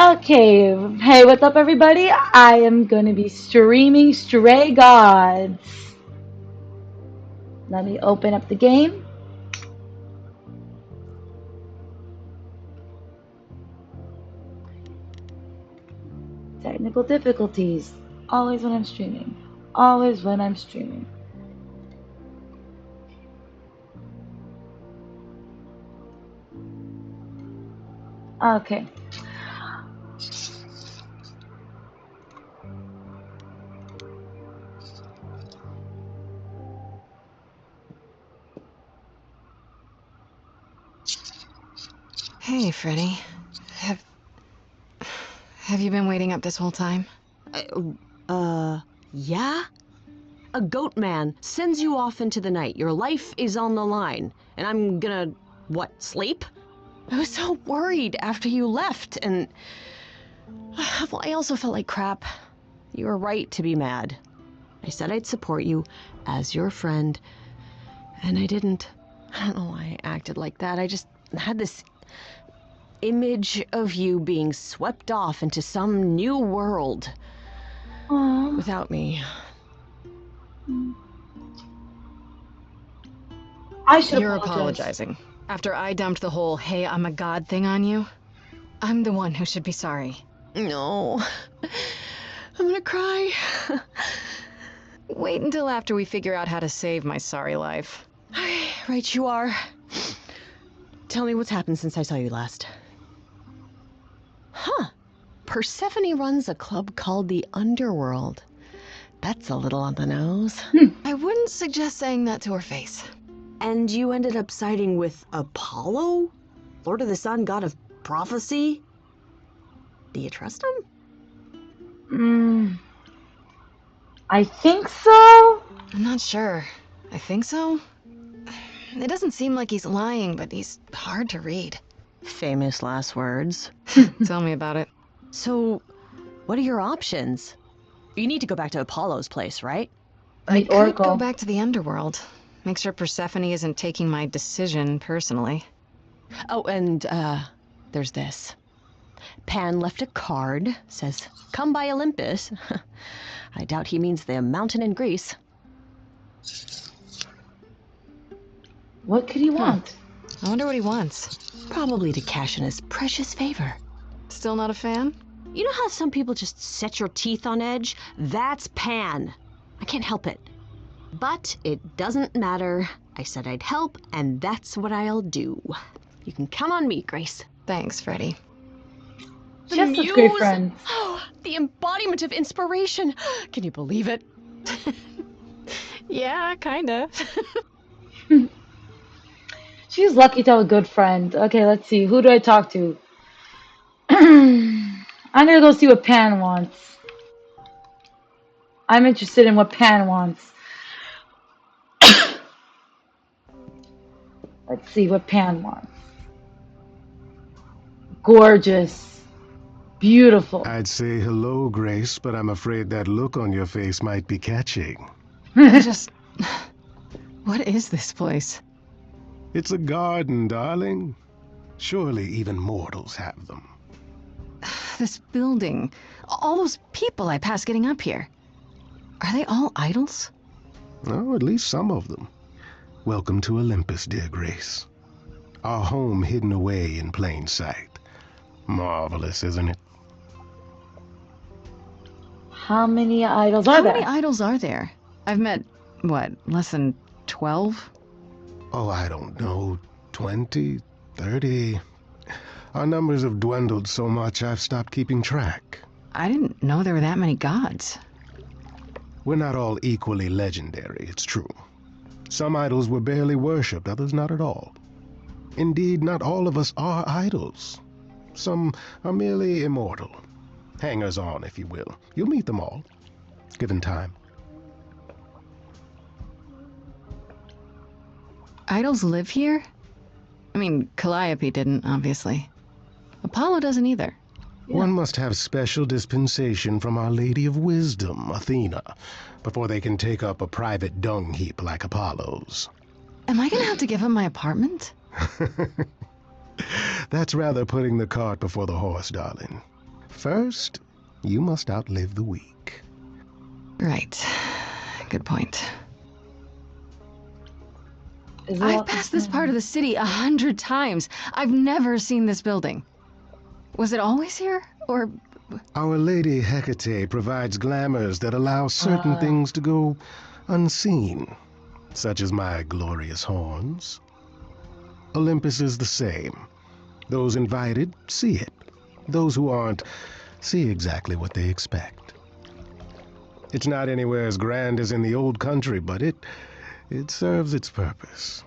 Okay, hey, what's up, everybody? I am gonna be streaming Stray Gods. Let me open up the game. Technical difficulties. Always when I'm streaming. Always when I'm streaming. Okay. Hey, Freddy. Have have you been waiting up this whole time? Yeah? A goat man sends you off into the night. Your life is on the line. And I'm gonna, sleep? I was so worried after you left, and... Well, I also felt like crap. You were right to be mad. I said I'd support you as your friend, and I didn't. I don't know why I acted like that. I just had this image of you being swept off into some new world. Aww. Without me. I should You're apologize. apologizing. After I dumped the whole "hey, I'm a god" thing on you, I'm the one who should be sorry. No. I'm gonna cry. Wait until after we figure out how to save my sorry life. Right you are. Tell me what's happened since I saw you last. Huh. Persephone runs a club called the Underworld. That's a little on the nose. I wouldn't suggest saying that to her face. And you ended up siding with Apollo? Lord of the Sun, god of prophecy? Do you trust him? I think so. I'm not sure. I think so. It doesn't seem like he's lying, but he's hard to read. Famous last words. Tell me about it. So, what are your options? You need to go back to Apollo's place, right? I Meet could Oracle. go back to the underworld. Make sure Persephone isn't taking my decision personally. Oh, and, there's this. Pan left a card, says, "Come by Olympus." I doubt he means the mountain in Greece. What could he want? I wonder what he wants. Probably to cash in his precious favor. Still not a fan? You know how some people just set your teeth on edge? That's Pan. I can't help it. But it doesn't matter. I said I'd help, and that's what I'll do. You can count on me, Grace. Thanks, Freddy. Just such great friends. Oh, the embodiment of inspiration. Can you believe it? Yeah, kinda. She's lucky to have a good friend. Okay, let's see. Who do I talk to? I'm gonna go see what Pan wants. I'm interested in what Pan wants. Let's see what Pan wants. Gorgeous. Beautiful. I'd say hello, Grace, but I'm afraid that look on your face might be catching. What is this place? It's a garden, darling. Surely even mortals have them. This building. All those people I pass getting up here. Are they all idols? Oh, at least some of them. Welcome to Olympus, dear Grace. Our home hidden away in plain sight. Marvelous, isn't it? How many idols are How there? many idols are there? I've met, less than 12? Oh, I don't know, 20, 30. Our numbers have dwindled so much I've stopped keeping track. I didn't know there were that many gods. We're not all equally legendary, it's true. Some idols were barely worshipped, others not at all. Indeed, not all of us are idols. Some are merely immortal. Hangers-on, if you will. You'll meet them all, given time. Idols live here? I mean, Calliope didn't, obviously. Apollo doesn't either. Yeah. One must have special dispensation from Our Lady of Wisdom, Athena, before they can take up a private dung heap like Apollo's. Am I gonna have to give him my apartment? That's rather putting the cart before the horse, darling. First, you must outlive the weak. Right. Good point. Is it I've passed this part of the city 100 times. I've never seen this building. Was it always here? Or... Our Lady Hecate provides glamours that allow certain things to go unseen, such as my glorious horns. Olympus is the same. Those invited see it. Those who aren't see exactly what they expect. It's not anywhere as grand as in the old country, but it serves its purpose.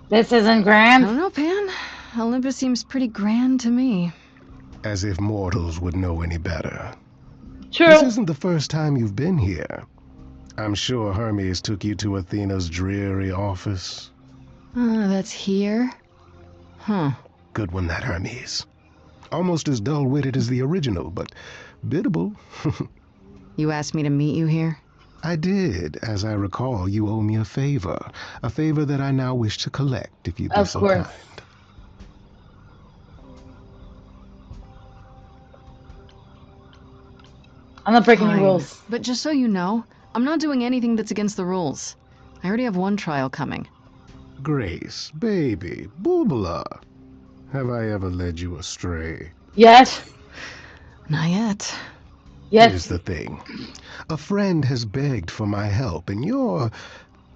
This isn't I grand. don't know, Pan. Olympus seems pretty grand to me. As if mortals would know any better. True. This isn't the first time you've been here. I'm sure Hermes took you to Athena's dreary office. That's here? Huh. Good one, that Hermes. Almost as dull-witted as the original, but biddable. You asked me to meet you here? I did. As I recall, you owe me a favor that I now wish to collect, if you'd be so kind. I'm not breaking any Fine. rules. But just so you know, I'm not doing anything that's against the rules. I already have one trial coming. Grace, baby, Boobala. Have I ever led you astray? Yes. Not yet. Yes. Here's the thing. A friend has begged for my help, and you're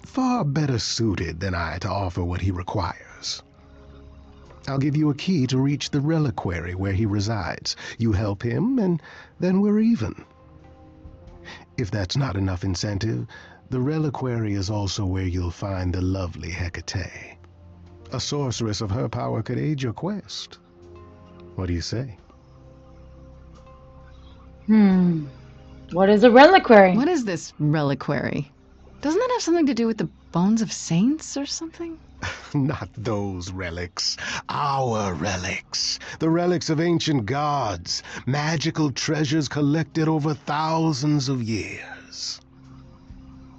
far better suited than I to offer what he requires. I'll give you a key to reach the reliquary where he resides. You help him, and then we're even. If that's not enough incentive, the reliquary is also where you'll find the lovely Hecate. A sorceress of her power could aid your quest. What do you say? What is a reliquary? What is this reliquary? Doesn't that have something to do with the bones of saints or something? Not those relics. Our relics. The relics of ancient gods. Magical treasures collected over thousands of years.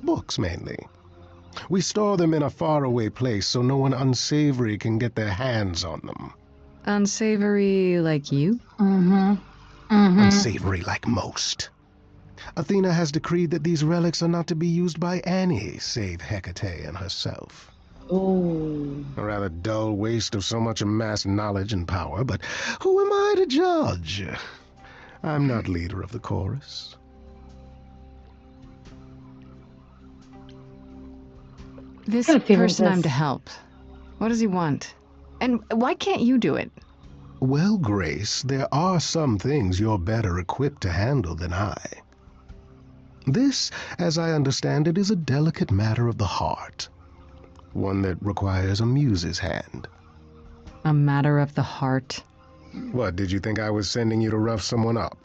Books, mainly. We store them in a faraway place so no one unsavory can get their hands on them. Unsavory like you? Unsavory like most. Athena has decreed that these relics are not to be used by any save Hecate and herself. Ooh. A rather dull waste of so much amassed knowledge and power, but who am I to judge? I'm not leader of the chorus. This What kind of feeling is person I'm this? to help. What does he want? And why can't you do it? Well, Grace, there are some things you're better equipped to handle than I. This, as I understand it, is a delicate matter of the heart. One that requires a muse's hand. A matter of the heart. What, did you think I was sending you to rough someone up?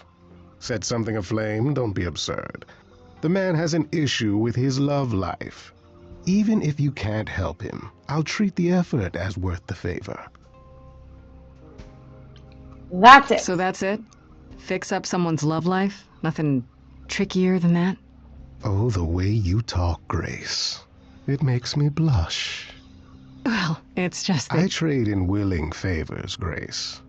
Set something aflame? Don't be absurd. The man has an issue with his love life. Even if you can't help him, I'll treat the effort as worth the favor. That's it. So that's it? Fix up someone's love life? Nothing trickier than that? Oh, the way you talk, Grace. It makes me blush. Well, it's just that... I trade in willing favors, Grace.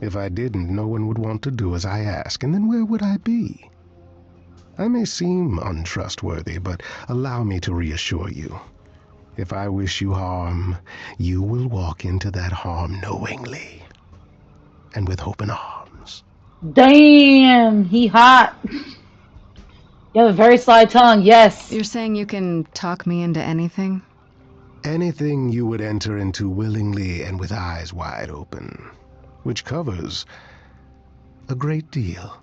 If I didn't, no one would want to do as I ask, and then where would I be? I may seem untrustworthy, but allow me to reassure you. If I wish you harm, you will walk into that harm knowingly. And with open arms. Damn, he hot. You have a very sly tongue, yes. You're saying you can talk me into anything? Anything you would enter into willingly and with eyes wide open. Which covers a great deal.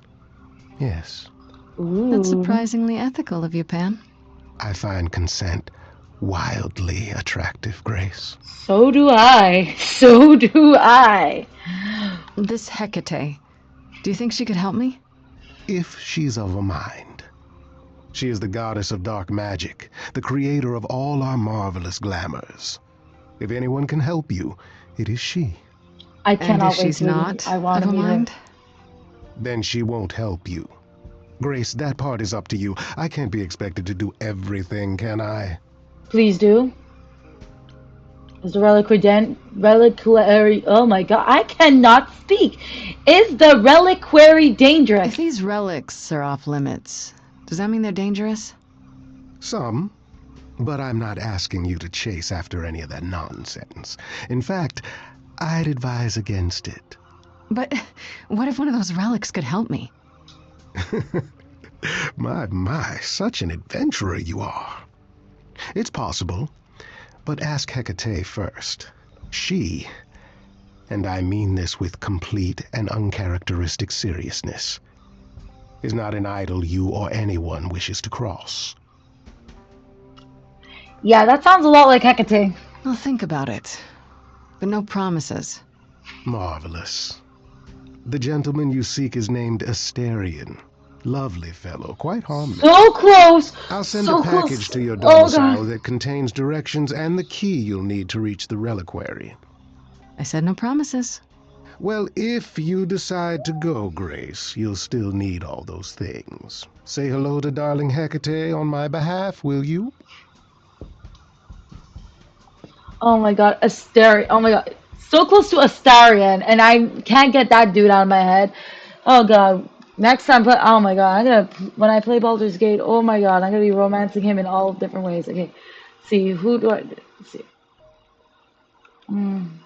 Yes. Ooh. That's surprisingly ethical of you, Pan. I find consent wildly attractive, Grace. So do I. So do I. This Hecate, do you think she could help me? If she's of a mind. She is the goddess of dark magic, the creator of all our marvelous glamours. If anyone can help you, it is she. I And cannot if wait she's to not I want of to a meet mind? her. Then she won't help you. Grace, that part is up to you. I can't be expected to do everything, can I? Please do. Is the reliquary? Oh my god, I cannot speak. Is the reliquary dangerous? If these relics are off limits, does that mean they're dangerous? Some, but I'm not asking you to chase after any of that nonsense. In fact, I'd advise against it. But what if one of those relics could help me? My, such an adventurer you are. It's possible, but ask Hecate first. She, and I mean this with complete and uncharacteristic seriousness, is not an idol you or anyone wishes to cross. Yeah, that sounds a lot like Hecate. I'll think about it, but no promises. Marvelous. The gentleman you seek is named Asterion. Lovely fellow, quite harmless. So close. I'll send so a package close. to your Oh domicile god. that contains directions and the key you'll need to reach the reliquary. I said no promises. Well, if you decide to go, Grace, you'll still need all those things. Say hello to darling Hecate on my behalf, will you? Oh my god, Astarion. Oh my god. So close to Astarion, and I can't get that dude out of my head. Oh god. Next time, oh my god, when I play Baldur's Gate, oh my god, I'm gonna be romancing him in all different ways. Okay, see, who do I, let's see. I'm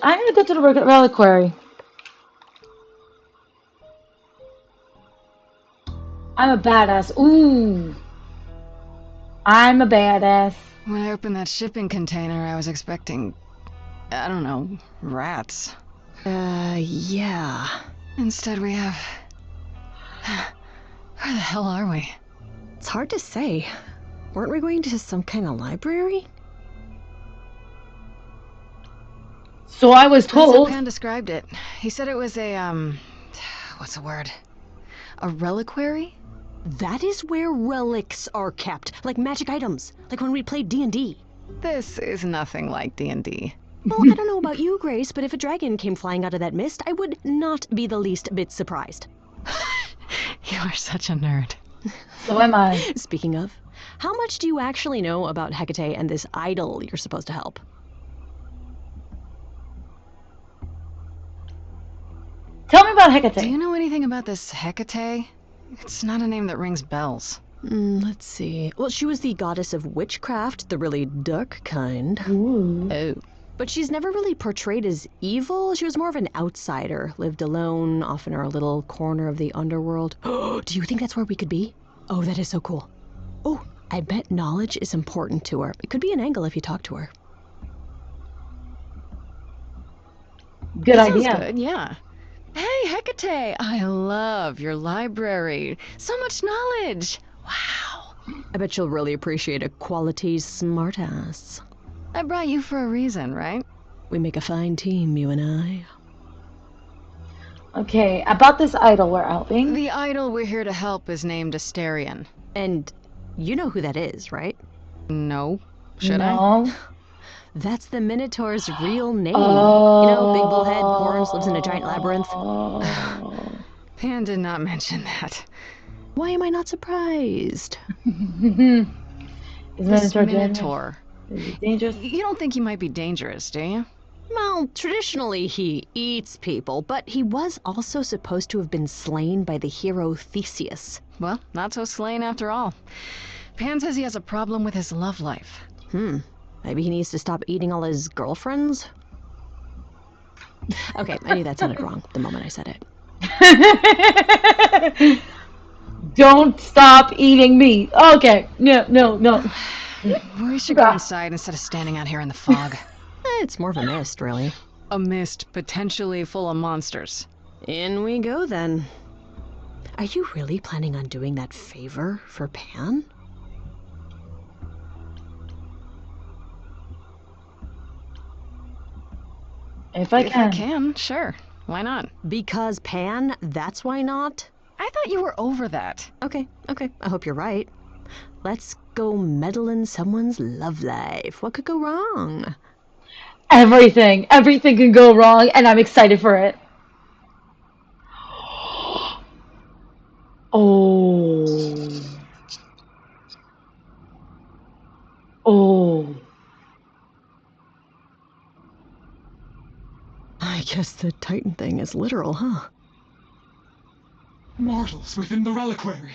gonna go to the reliquary. I'm a badass. Ooh. I'm a badass. When I opened that shipping container, I was expecting, I don't know, rats. Yeah. Instead we have... Where the hell are we? It's hard to say. Weren't we going to some kind of library? So I was That's how told. Pan described it. He said it was a, what's the word? A reliquary? That is where relics are kept, like magic items, like when we played D&D. This is nothing like D&D. Well, I don't know about you, Grace, but if a dragon came flying out of that mist, I would not be the least bit surprised. You are such a nerd. So am I. Speaking of, how much do you actually know about Hecate and this idol you're supposed to help? Tell me about Hecate. Do you know anything about this Hecate? It's not a name that rings bells. Let's see. Well, she was the goddess of witchcraft, the really dark kind. Ooh. Oh. But she's never really portrayed as evil. She was more of an outsider, lived alone, off in her little corner of the underworld. Do you think that's where we could be? Oh, that is so cool. Oh, I bet knowledge is important to her. It could be an angle if you talk to her. Good That idea. sounds good, yeah. Hey, Hecate, I love your library. So much knowledge. Wow. I bet you'll really appreciate a quality smartass. I brought you for a reason, right? We make a fine team, you and I. Okay, about this idol we're helping. The idol we're here to help is named Asterion. And you know who that is, right? No. Should No. That's the Minotaur's real name. Oh. You know, big bullhead, horns, lives in a giant labyrinth. Oh. Pan did not mention that. Why am I not surprised? Is This Minotaur Minotaur. Is he dangerous? You don't think he might be dangerous, do you? Well, traditionally he eats people, but he was also supposed to have been slain by the hero Theseus. Well, not so slain after all. Pan says he has a problem with his love life. Maybe he needs to stop eating all his girlfriends? Okay, I knew that sounded wrong the moment I said it. Don't stop eating meat. Okay. No. We should go inside instead of standing out here in the fog. It's more of a mist, really. A mist potentially full of monsters. In we go, then. Are you really planning on doing that favor for Pan? If I If I can, sure. Why not? Because Pan, that's why not? I thought you were over that. Okay. I hope you're right. Let's go meddle in someone's love life. What could go wrong? Everything can go wrong, and I'm excited for it. Oh. guess the Titan thing is literal, huh? Mortals within the reliquary.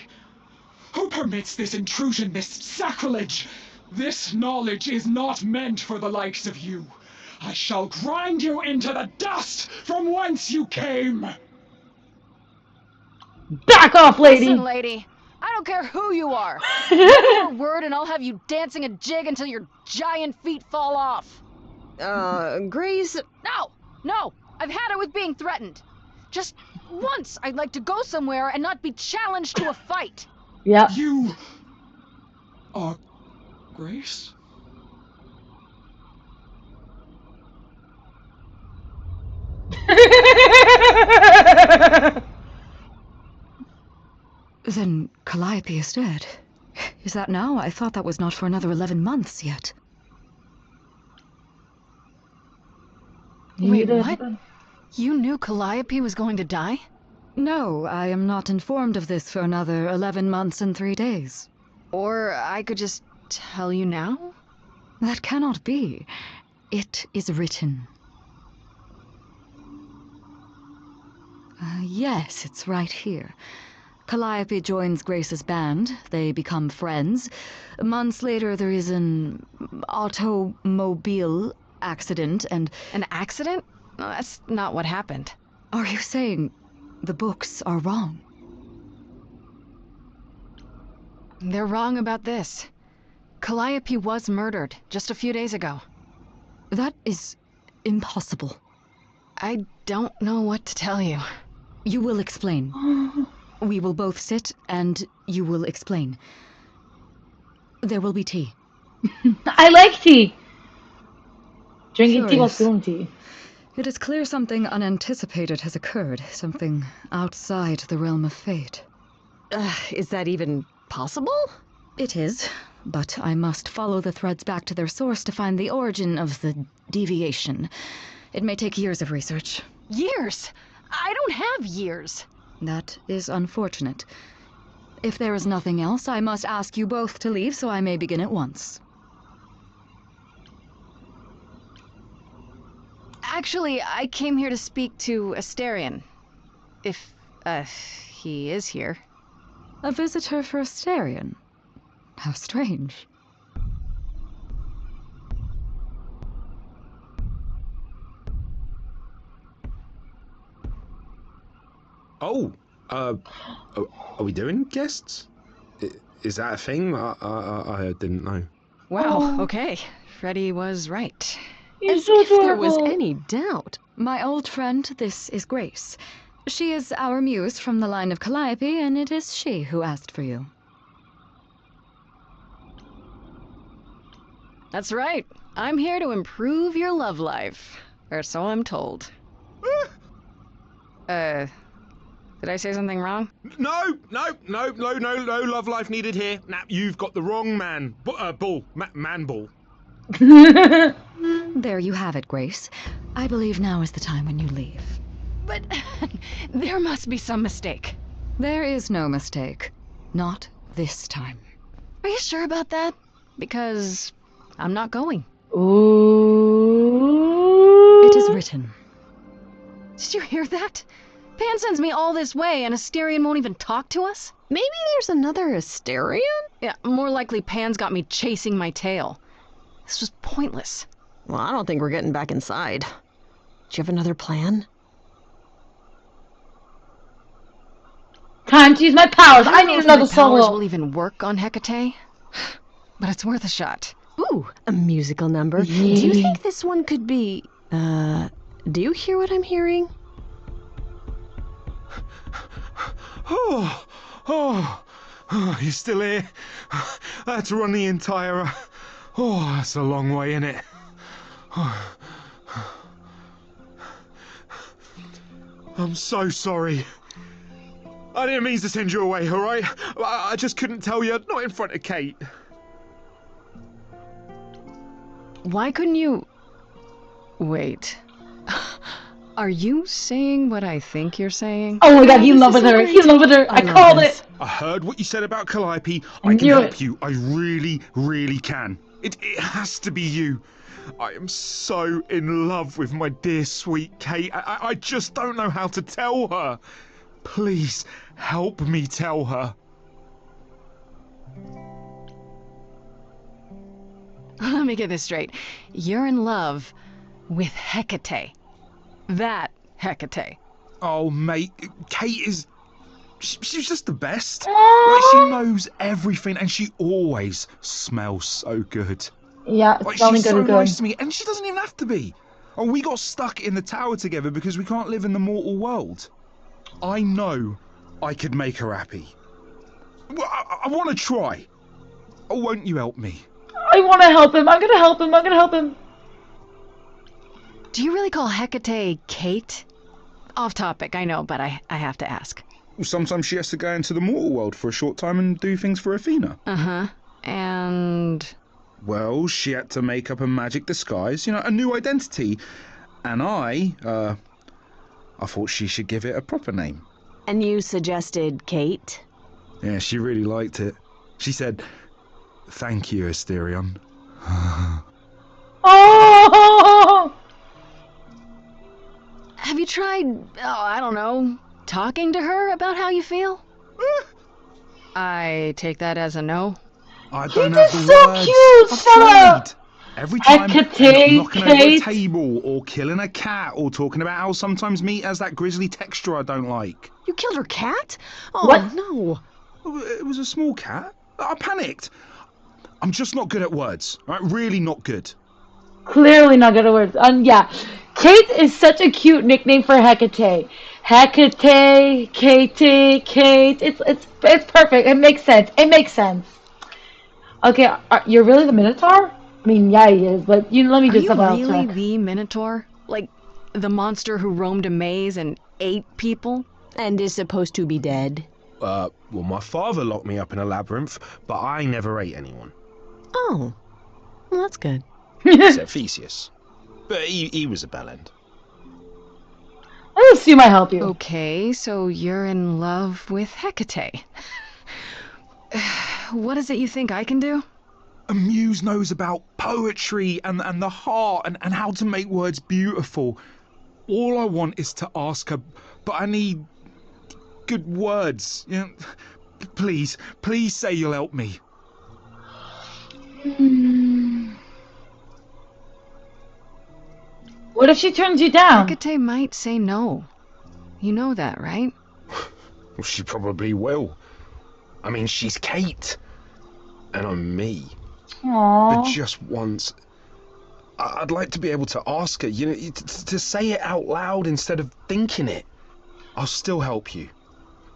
Who permits this intrusion, this sacrilege? This knowledge is not meant for the likes of you. I shall grind you into the dust from whence you came. Back off, lady! Listen, lady. I don't care who you are. One more word and I'll have you dancing a jig until your giant feet fall off. Grace... No! I've had it with being threatened. Just once I'd like to go somewhere and not be challenged to a fight. Yep. You are Grace? Then Calliope is dead. Is that now? I thought that was not for another 11 months yet. Wait, what? You knew Calliope was going to die? No, I am not informed of this for another 11 months and 3 days. Or I could just tell you now? That cannot be. It is written. Yes, it's right here. Calliope joins Grace's band. They become friends. Months later, there is an automobile accident and... An accident? No, that's not what happened. Are you saying the books are wrong? They're wrong about this. Calliope was murdered just a few days ago. That is impossible. I don't know what to tell you. You will explain. We will both sit and you will explain. There will be tea. I like tea. Drinking tea while Curious. spilling tea. It is clear something unanticipated has occurred, something outside the realm of fate. Is that even possible? It is, but I must follow the threads back to their source to find the origin of the deviation. It may take years of research. Years? I don't have years. That is unfortunate. If there is nothing else, I must ask you both to leave so I may begin at once. Actually, I came here to speak to Asterion. If, he is here. A visitor for Asterion? How strange. Are we doing guests? Is that a thing? I didn't know. Wow, okay. Freddy was right. He's As so if there was adorable. any doubt. My old friend, this is Grace. She is our muse from the line of Calliope, and it is she who asked for you. That's right. I'm here to improve your love life. Or so I'm told. Did I say something wrong? No love life needed here. Now you've got the wrong man. Man bull. There you have it, Grace. I believe now is the time when you leave. But there must be some mistake. There is no mistake. Not this time. Are you sure about that? Because I'm not going. Ooh. It is written. Did you hear that? Pan sends me all this way and Asterion won't even talk to us? Maybe there's another Asterion? Yeah, more likely Pan's got me chasing my tail. This was pointless. Well, I don't think we're getting back inside. Do you have another plan? Time to use my powers. I don't know need if another my powers solo. will even work on Hecate, but it's worth a shot. Ooh, a musical number. Do you think this one could be... do you hear what I'm hearing? Oh, you still here? I had to run the entire... that's a long way, innit? I'm so sorry. I didn't mean to send you away, alright? I just couldn't tell you, not in front of Kate. Why couldn't you... Wait. Are you saying what I think you're saying? Oh my god, he's in this love is with so her. great. He's in love with her. I love called this. it. I heard what you said about Calliope. I I can knew help it. you. I really, really can. It has to be you. I am so in love with my dear sweet Kate. I just don't know how to tell her. Please help me tell her. Let me get this straight. You're in love with Hecate. That Hecate. Oh, mate, Kate is... She's just the best. Like, she knows everything, and she always smells so good. Yeah, Like, smelling she's good so is good. nice to me, and she doesn't even have to be. Oh, we got stuck in the tower together because we can't live in the mortal world. I know I could make her happy. Well, I want to try. Oh, won't you help me? I want to help him. I'm gonna help him. I'm gonna help him. Do you really call Hecate Kate? Off topic, I know, but I have to ask. Well, sometimes she has to go into the mortal world for a short time and do things for Athena. Uh-huh. And... Well, she had to make up a magic disguise, a new identity. And I thought she should give it a proper name. And you suggested Kate? Yeah, she really liked it. She said, "Thank you, Asterion." Oh! have you tried, I don't know, talking to her about how you feel? I take that as a no. I don't He's have the so words. cute, I've Sarah. tried. Every time I end up Hecate, knocking over a Kate. table or killing a cat or talking about how sometimes meat has that grisly texture I don't like. You killed her cat? Oh, What? no. It was a small cat. I panicked. I'm just not good at words. Right? Really not good. Clearly not good at words. Yeah. Kate is such a cute nickname for Hecate. Hecate, Katie, Kate. It's perfect. It makes sense. It makes sense. Okay, you're really the Minotaur? I mean, yeah, he is, but let me Are do you something else. really Rex. the Minotaur? Like, the monster who roamed a maze and ate people? And is supposed to be dead? Well, my father locked me up in a labyrinth, but I never ate anyone. Oh. Well, that's good. Except Theseus. But he was a bellend. I assume I help you. Okay, so you're in love with Hecate. What is it you think I can do? A muse knows about poetry and the heart and how to make words beautiful. All I want is to ask her, but I need good words. Please say you'll help me. What if she turns you down? Hecate might say no. You know that, right? Well, she probably will. I mean, she's Kate. And I'm me. But Aww. just once, I'd like to be able to ask her, to say it out loud instead of thinking it. I'll still help you,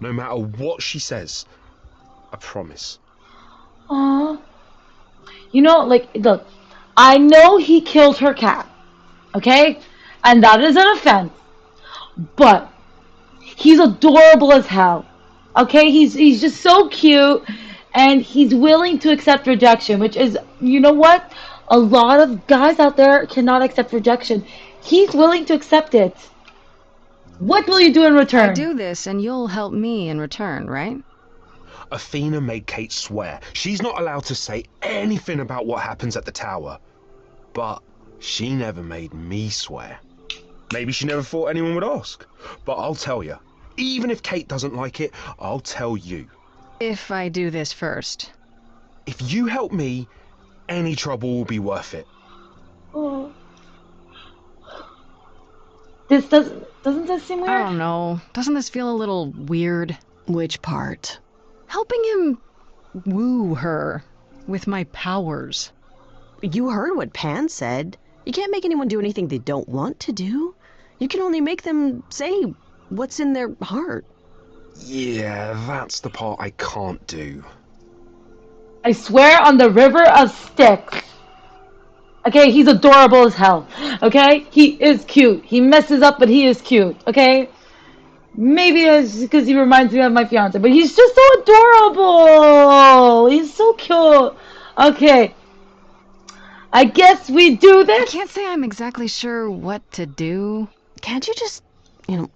no matter what she says. I promise. Aww. Look, I know he killed her cat, okay? And that is an offense. But he's adorable as hell, okay? He's just so cute, and he's willing to accept rejection, which is, you know what? A lot of guys out there cannot accept rejection. He's willing to accept it. What will you do in return? I do this and you'll help me in return, right? Athena made Kate swear she's not allowed to say anything about what happens at the tower. But she never made me swear. Maybe she never thought anyone would ask. But I'll tell you, even if Kate doesn't like it, I'll tell you. If I do this first. If you help me, any trouble will be worth it. Oh. Doesn't this seem weird? I don't know. Doesn't this feel a little weird? Which part? Helping him woo her with my powers. You heard what Pan said. You can't make anyone do anything they don't want to do. You can only make them say what's in their heart. Yeah, that's the part I can't do. I swear on the river of Styx. Okay, he's adorable as hell. Okay, he is cute. He messes up, but he is cute. Okay, maybe it's because he reminds me of my fiance, but he's just so adorable. He's so cute. Okay, I guess we do I this. can't say I'm exactly sure what to do. Can't you just,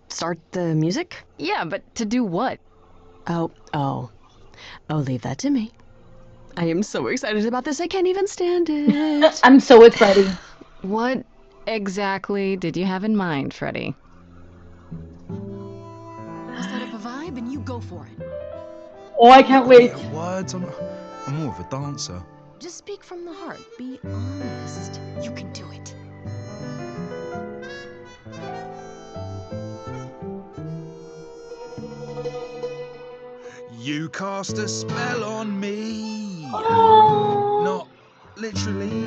start the music? Yeah, but to do what? Oh, leave that to me. I am so excited about this, I can't even stand it. I'm so excited. What exactly did you have in mind, Freddy? I'll set up a vibe and you go for it. Oh, I can't wait. Yeah, words. I'm more of a dancer. Just speak from the heart. Be honest. You can do it. You cast a spell on me. Oh. Not literally,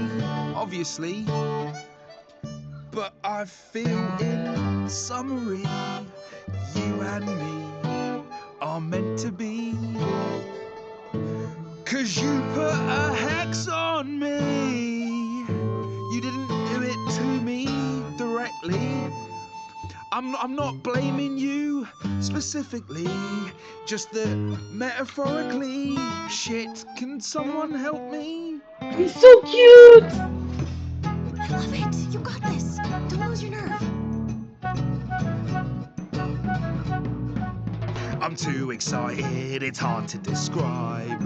obviously. But I feel in summary, you and me are meant to be. 'Cause you put a hex on me. You didn't do it to me directly. I'm not blaming you specifically, just that metaphorically. Shit, can someone help me? He's so cute. I love it. You got this. Don't lose your nerve. I'm too excited, it's hard to describe.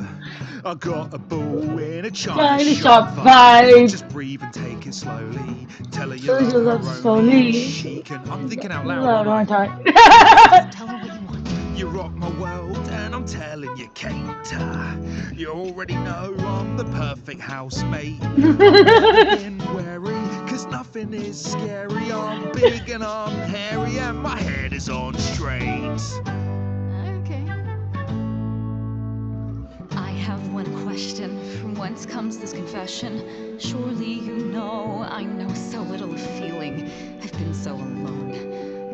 I got a ball in a China China shop shop vibe. Just breathe and take it slowly. Tell her you So you love love her only. slowly. She can. I'm thinking out loud, Loud, aren't I? aren't I? Tell her what you want. You rock my world, and I'm telling you, Kate. You already know I'm the perfect housemate. I've never been wary, 'cause nothing is scary. I'm big and I'm hairy, and my head is on straight. Okay. I have one question. From whence comes this confession? Surely you know I know so little of feeling. I've been so alone.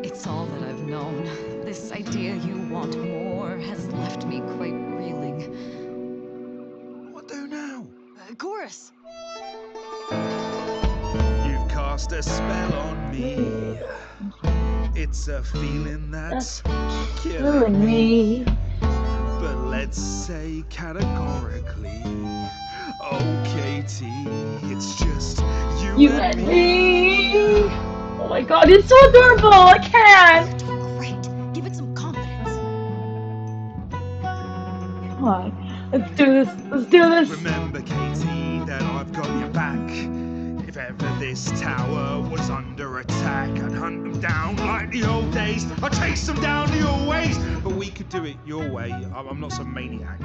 It's all that I've known. This idea you want more has left me quite reeling. What do now? Chorus. You've cast a spell on me. It's a feeling that's killing me. But let's say categorically, oh Katie, it's just You and me. Oh my god, it's so adorable. I can't. You're doing great. Give it some confidence. Come on. Let's do this. Let's do this. Remember, Katie, that I've got your back. If ever this tower was under attack, I'd hunt them down like the old days. I'd chase them down your ways. But we could do it your way. I'm not some maniac.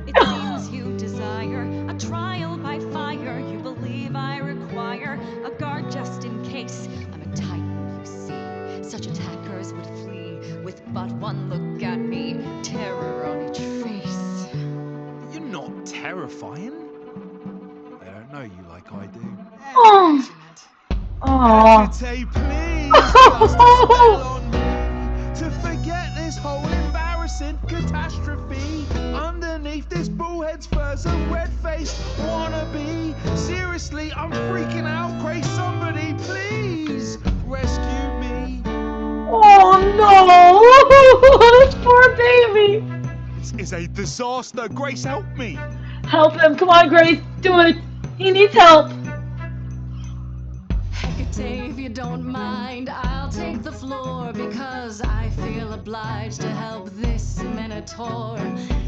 It seems you desire a trial by fire. You believe I require a guard just in case. I'm a titan, you see. Such attackers would flee with but one look at me. Terror on each face. You're not terrifying. I don't know you like I do. Oh. Oh. Hesitate, please. Cast a spell on me to forget this whole embarrassing catastrophe. Underneath this bullhead's fur's a red-faced wannabe. Seriously, I'm freaking out. Grace, somebody, please rescue me. Oh no! This poor baby. This is a disaster. Grace, help me. Help him. Come on, Grace. Do it. He needs help. Hecate, if you don't mind, I'll take the floor because I feel obliged to help this minotaur.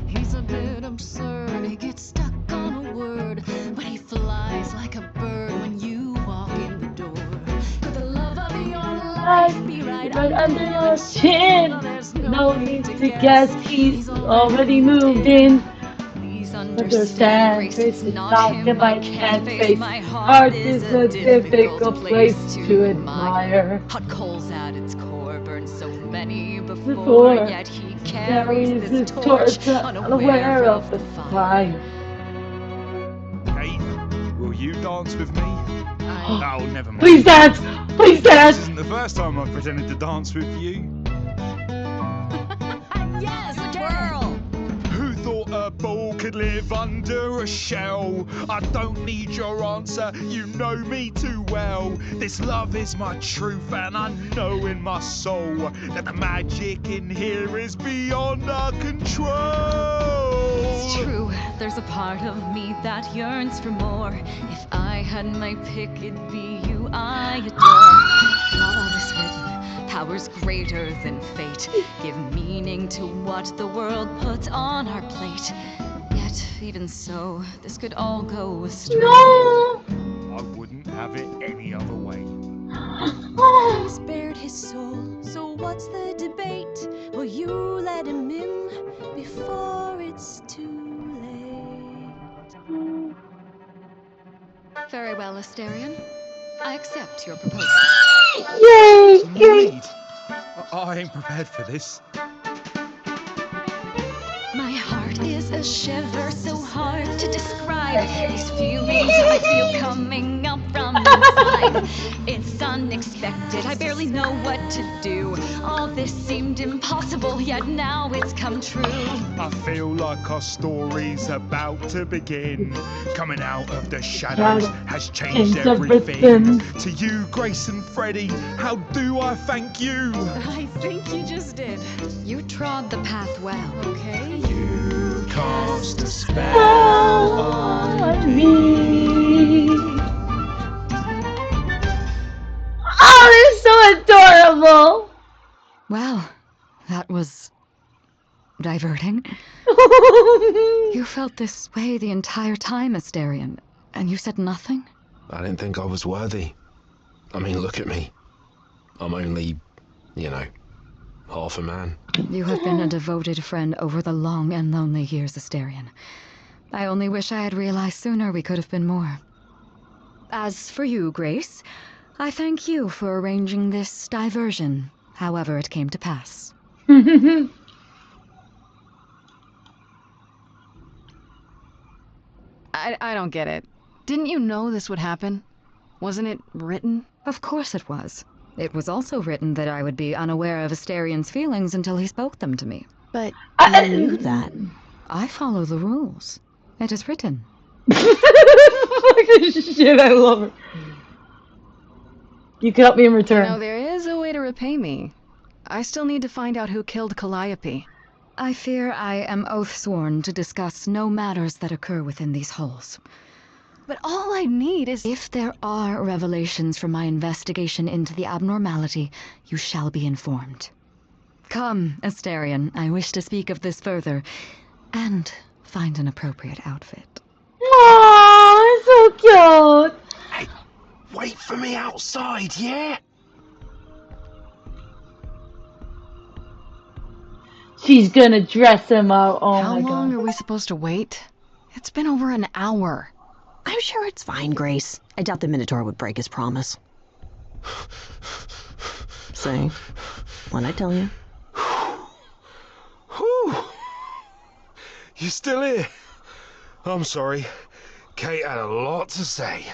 He's a bit absurd, he gets stuck on a word, but he flies like a bird when you walk in the door. Could the love of your life be right under your your chin. Well, there's No need to guess. He's already moved in. Please Understand, Grace, Grace, it's not him I can't face. My Heart is a difficult place to admire. Hot coals at its core, burned so many Before, before, yet he carries Carries this his torch, unaware of the fire. Kate, will you dance with me? Oh, never mind. Please dance! Please This dance! isn't the first time I've pretended to dance with you. Yes, twirl! Who thought a ball could live under a shell? I don't need your answer, you know me too well. This love is my truth, and I know in my soul that the magic in here is beyond our control. It's true, there's a part of me that yearns for more. If I had my pick, it'd be you I adore. Not all this written, powers greater than fate give meaning to what the world puts on our plate. Yet, even so, this could all go astray. No! I wouldn't have it any other way. He spared his soul, so what's the debate? Will you let him in before it's too late? Very well, Asterion. I accept your proposal. Yay! Lemonade? I ain't prepared for this. My heart is a shiver so hard to describe. These feelings I feel coming up from inside. It's unexpected, I barely know what to do. All this seemed impossible, yet now it's come true. I feel like our story's about to begin. Coming out of the shadows has changed Changed everything. everything. To you, Grace and Freddie, how do I thank you? I think you just did. You trod the path well. Okay. You cast a spell On me. Oh, they're so adorable. Well, that was diverting. You felt this way the entire time, Asterion, and you said nothing? I didn't think I was worthy. I mean, look at me. I'm only, half a man. You have been a devoted friend over the long and lonely years, Asterion. I only wish I had realized sooner we could have been more. As for you, Grace, I thank you for arranging this diversion, however it came to pass. I don't get it. Didn't you know this would happen? Wasn't it written? Of course it was. It was also written that I would be unaware of Asterion's feelings until he spoke them to me. But I knew that. I follow the rules. It is written. Fucking shit, I love her. You can help me in return. You know, there is a way to repay me. I still need to find out who killed Calliope. I fear I am oath-sworn to discuss no matters that occur within these halls. But all I need is... If there are revelations from my investigation into the abnormality, you shall be informed. Come, Asterion, I wish to speak of this further, and find an appropriate outfit. Aww, so cute. Hey, wait for me outside, yeah? She's gonna dress him up. Oh How my long god. are we supposed to wait? It's been over an hour. I'm sure it's fine, Grace. I doubt the Minotaur would break his promise. Say, what'd I tell you? Whew. You still here? I'm sorry. Kate had a lot to say.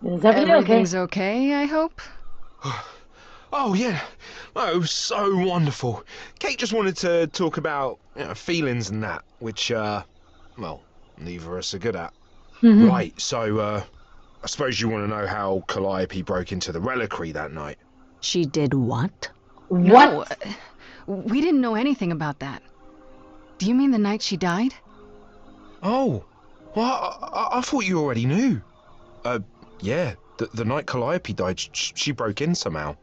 Is everything okay? Everything's okay, I hope? Oh, yeah. No, it was so wonderful. Kate just wanted to talk about feelings and that, which, well, neither of us are good at. Right, so, I suppose you want to know how Calliope broke into the reliquary that night. She did what? No, we didn't know anything about that. Do you mean the night she died? Oh, well, I thought you already knew. Yeah, the night Calliope died, she broke in somehow.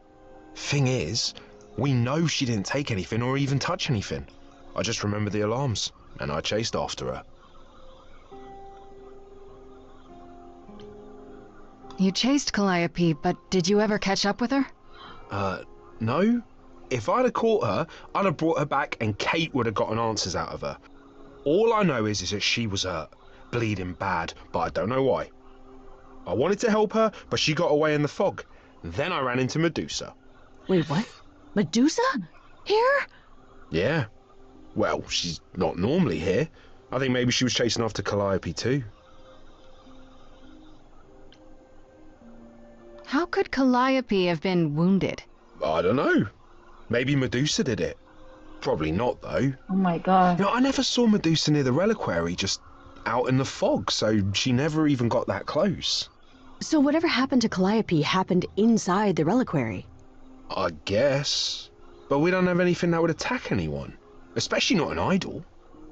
Thing is, we know she didn't take anything or even touch anything. I just remember the alarms, and I chased after her. You chased Calliope, but did you ever catch up with her? No. If I'd have caught her, I'd have brought her back and Kate would have gotten answers out of her. All I know is that she was hurt, bleeding bad, but I don't know why. I wanted to help her, but she got away in the fog. Then I ran into Medusa. Wait, what? Medusa? Here? Yeah. Well, she's not normally here. I think maybe she was chasing after Calliope too. How could Calliope have been wounded? I don't know. Maybe Medusa did it. Probably not, though. Oh my god. I never saw Medusa near the reliquary, just out in the fog, so she never even got that close. So whatever happened to Calliope happened inside the reliquary? I guess. But we don't have anything that would attack anyone. Especially not an idol.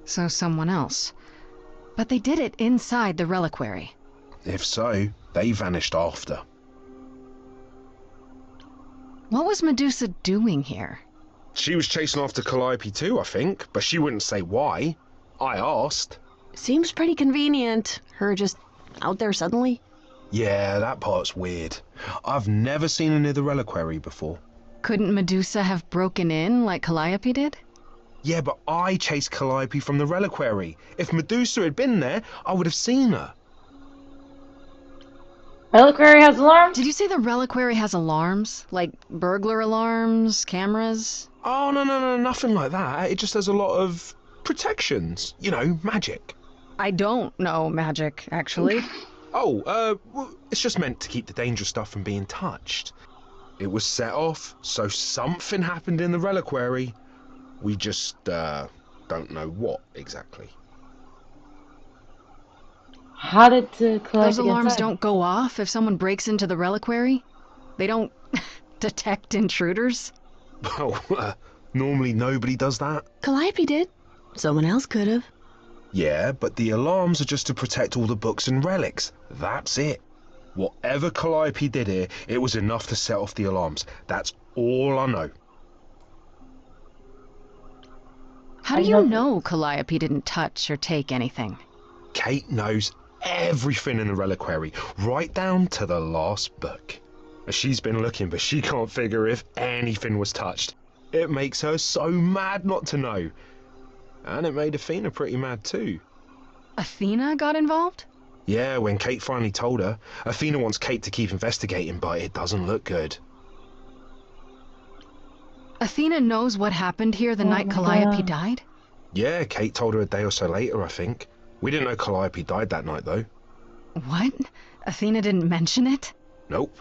So someone else. But they did it inside the reliquary. If so, they vanished after. What was Medusa doing here? She was chasing after Calliope too, I think, but she wouldn't say why. I asked. Seems pretty convenient. Her just out there suddenly. Yeah, that part's weird. I've never seen her near the reliquary before. Couldn't Medusa have broken in like Calliope did? Yeah, but I chased Calliope from the reliquary. If Medusa had been there, I would have seen her. Reliquary has alarms? Did you say the reliquary has alarms? Like burglar alarms, cameras? Oh, no, nothing like that. It just has a lot of protections. You know, magic. I don't know magic, actually. Oh, well, it's just meant to keep the dangerous stuff from being touched. It was set off, so something happened in the reliquary. We just, don't know what exactly. How did Calliope Those get alarms inside? don't go off if someone breaks into the reliquary? They don't detect intruders? Well, normally nobody does that. Calliope did. Someone else could have. Yeah, but the alarms are just to protect all the books and relics. That's it. Whatever Calliope did here, it was enough to set off the alarms. That's all I know. How do you know Calliope didn't touch or take anything? Kate knows everything in the reliquary, right down to the last book. She's been looking, but she can't figure if anything was touched. It makes her so mad not to know. And it made Athena pretty mad too. Athena got involved? Yeah, when Kate finally told her, Athena wants Kate to keep investigating, but it doesn't look good. Athena knows what happened here the night my Calliope God. died? Yeah, Kate told her a day or so later, I think. We didn't know Calliope died that night, though. What? Athena didn't mention it? Nope.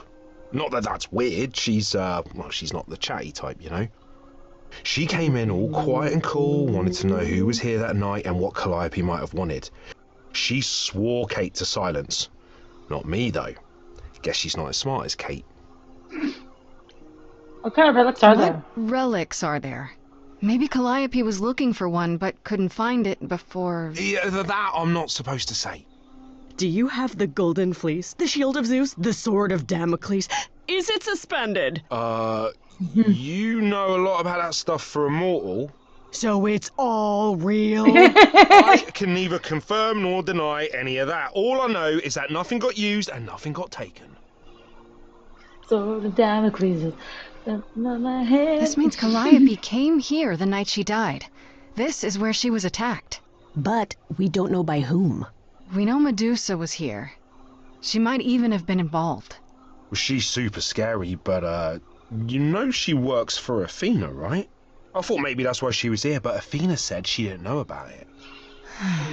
Not that that's weird. She's not the chatty type, you know. She came in all quiet and cool, wanted to know who was here that night and what Calliope might have wanted. She swore Kate to silence. Not me, though. Guess she's not as smart as Kate. What kind of relics are What there? relics are there? Maybe Calliope was looking for one but couldn't find it before... Yeah, that I'm not supposed to say. Do you have the golden fleece, the shield of Zeus, the sword of Damocles? Is it suspended? You know a lot about that stuff for a mortal. So it's all real? I can neither confirm nor deny any of that. All I know is that nothing got used and nothing got taken. Sword of Damocles. My head. This means Calliope came here the night she died. This is where she was attacked. But we don't know by whom. We know Medusa was here. She might even have been involved. Well, she's super scary, but you know she works for Athena, right? I thought maybe that's why she was here, but Athena said she didn't know about it.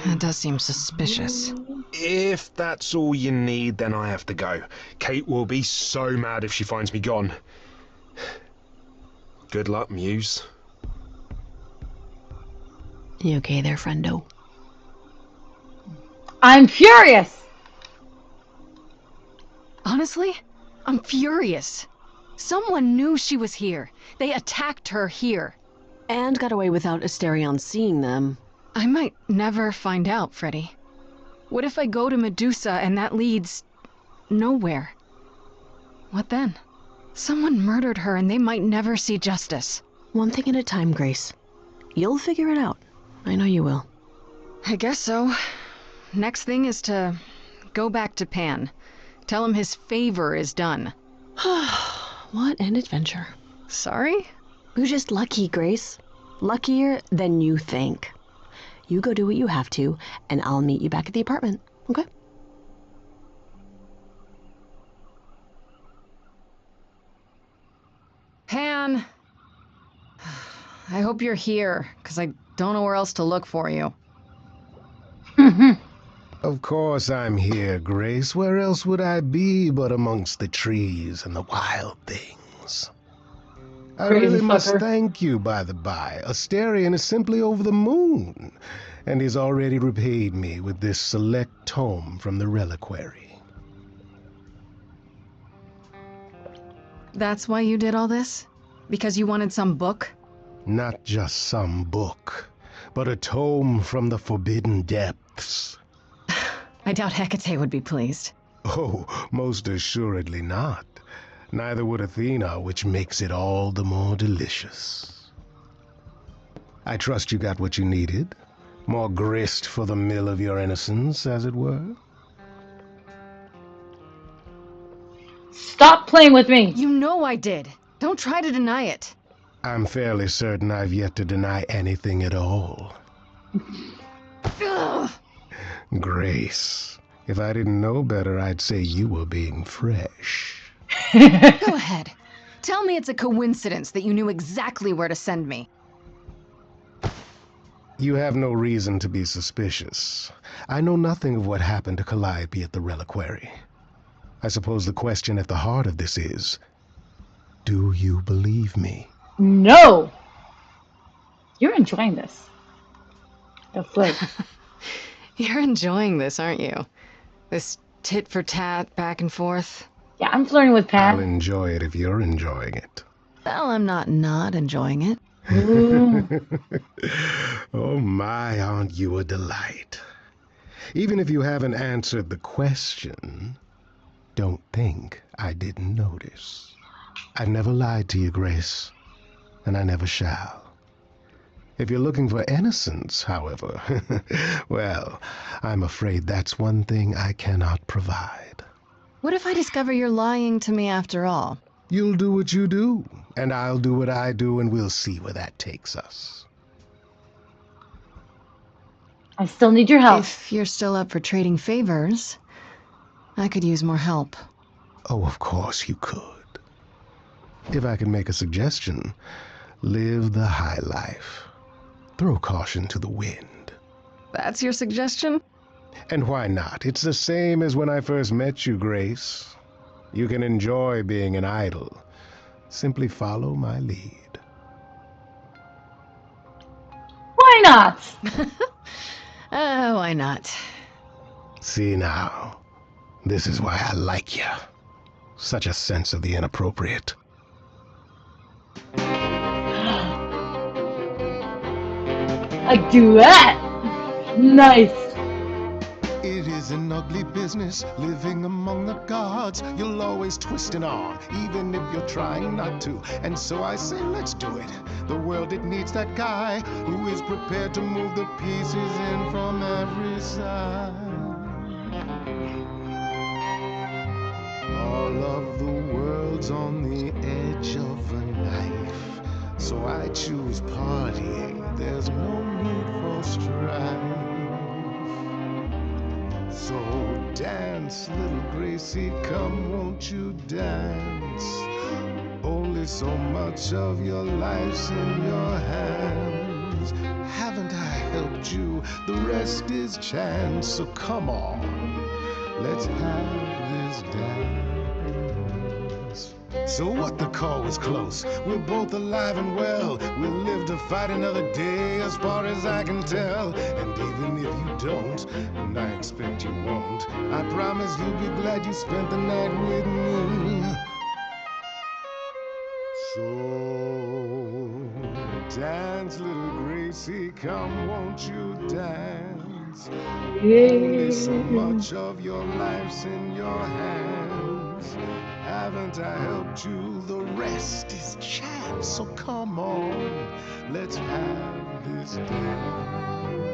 That does seem suspicious. If that's all you need, then I have to go. Kate will be so mad if she finds me gone. Good luck, Muse. You okay there, friendo? I'm furious! Honestly, I'm furious. Someone knew she was here. They attacked her here. And got away without Asterion seeing them. I might never find out, Freddy. What if I go to Medusa and that leads... nowhere? What then? Someone murdered her and they might never see justice. One thing at a time, Grace. You'll figure it out. I know you will. I guess so. Next thing is to go back to Pan. Tell him his favor is done. What an adventure. Sorry? You're just lucky, Grace. Luckier than you think. You go do what you have to, and I'll meet you back at the apartment, okay? Pan! I hope you're here, because I don't know where else to look for you. Of course I'm here, Grace. Where else would I be but amongst the trees and the wild things? I Crazy really must fucker. thank you, by the by. Asterion is simply over the moon, and he's already repaid me with this select tome from the reliquary. That's why you did all this? Because you wanted some book? Not just some book, but a tome from the forbidden depths. I doubt Hecate would be pleased. Oh, most assuredly not. Neither would Athena, which makes it all the more delicious. I trust you got what you needed. More grist for the mill of your innocence, as it were? Stop playing with me. You know I did. Don't try to deny it. I'm fairly certain I've yet to deny anything at all. Ugh. Grace, if I didn't know better, I'd say you were being fresh. Go ahead. Tell me it's a coincidence that you knew exactly where to send me. You have no reason to be suspicious. I know nothing of what happened to Calliope at the reliquary. I suppose the question at the heart of this is, do you believe me? No. You're enjoying this. The flirt. You're enjoying this, aren't you? This tit for tat, back and forth. Yeah, I'm flirting with I'll Pat. enjoy it if you're enjoying it. Well, I'm not enjoying it. Ooh. Oh my, aren't you a delight? Even if you haven't answered the question, don't think I didn't notice. I've never lied to you, Grace, and I never shall. If you're looking for innocence, however, well, I'm afraid that's one thing I cannot provide. What if I discover you're lying to me after all? You'll do what you do, and I'll do what I do, and we'll see where that takes us. I still need your help. If you're still up for trading favors, I could use more help. Oh, of course you could. If I can make a suggestion, live the high life. Throw caution to the wind. That's your suggestion? And why not? It's the same as when I first met you, Grace. You can enjoy being an idol. Simply follow my lead. Why not? Oh, why not? See now, this is why I like you. Such a sense of the inappropriate. A duet. Nice. It is an ugly business, living among the gods. You'll always twist an arm, even if you're trying not to. And so I say, let's do it. The world, it needs that guy who is prepared to move the pieces in from every side. All of the world's on the edge of a knife. So I choose partying. There's no need for strife. So dance, little Gracie, come, won't you dance? Only so much of your life's in your hands. Haven't I helped you? The rest is chance. So come on, let's have this dance. So what, the call was close. We're both alive and well. We'll live to fight another day, as far as I can tell. And even if you don't, and I expect you won't, I promise you'll be glad you spent the night with me. So dance, little Gracie, come, won't you dance? Only so much of your life's in your hands. Haven't I helped you? The rest is chance. So come on, let's have this dance.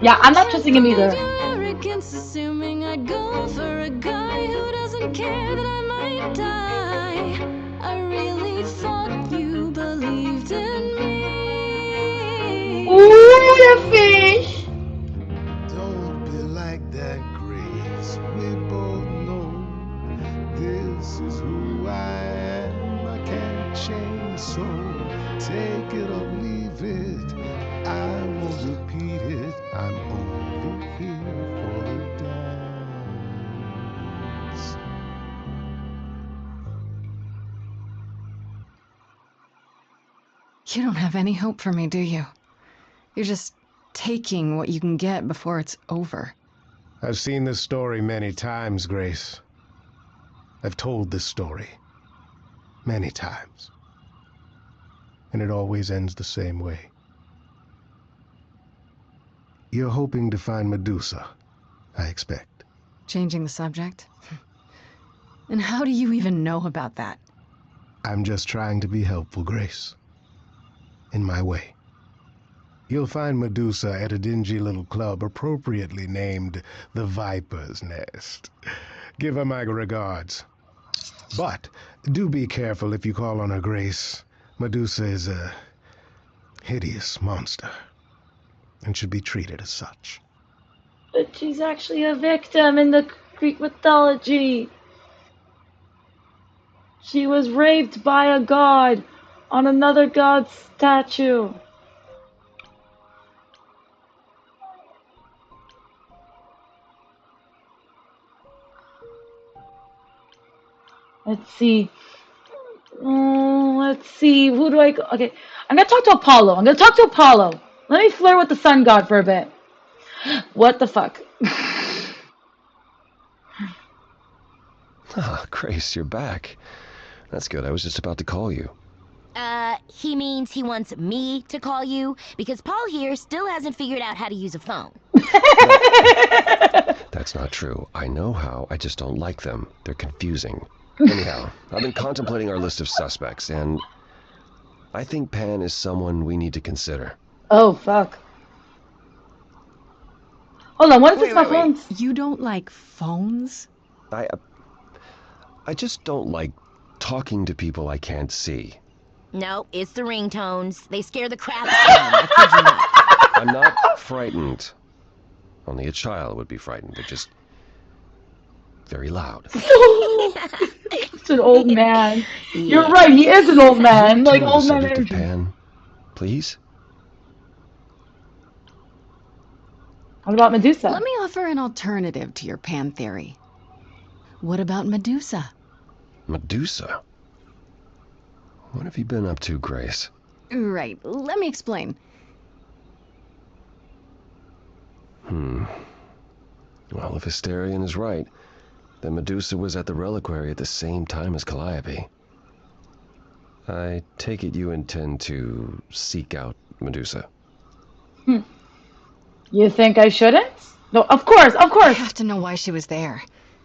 Yeah, I'm not trusting him either. Arrogance, assuming I'd go for a guy who doesn't care that I might die. I really thought you believed in me. Ooh, the fish. Don't be like that, Grace. We both know this is who I am. I can't change, so take it or leave it. I won't repeat it. I'm only here for the dance. You don't have any hope for me, do you? You're just taking what you can get before it's over. I've seen this story many times, Grace. I've told this story many times. And it always ends the same way. You're hoping to find Medusa, I expect. Changing the subject? And how do you even know about that? I'm just trying to be helpful, Grace. In my way. You'll find Medusa at a dingy little club appropriately named the Viper's Nest. Give her my regards. But do be careful if you call on her grace. Medusa is a hideous monster and should be treated as such. But she's actually a victim in the Greek mythology. She was raped by a god on another god's statue. Let's see. Let's see. Who do I go? Okay, I'm gonna talk to Apollo. Let me flirt with the sun god for a bit. What the fuck? Ah, Grace, you're back. That's good. I was just about to call you. He means he wants me to call you because Paul here still hasn't figured out how to use a phone. That's not true. I know how, I just don't like them. They're confusing. Anyhow, I've been contemplating our list of suspects, and I think Pan is someone we need to consider. Oh, fuck. Hold on, what if it's my phone? You don't like phones? I just don't like talking to people I can't see. No, it's the ringtones. They scare the crap out of him. I kid you not. I'm not frightened. Only a child would be frightened. They're just very loud. It's an old man. You're right, he is an old man. Like Turn the old man subject of energy. Pan, please? What about Medusa? Let me offer an alternative to your Pan theory. What about Medusa? Medusa? What have you been up to, Grace? Right, let me explain. Well, if Hysterion is right, then Medusa was at the reliquary at the same time as Calliope. I take it you intend to seek out Medusa. You think I shouldn't? No, of course, of I course. have to know why she was there.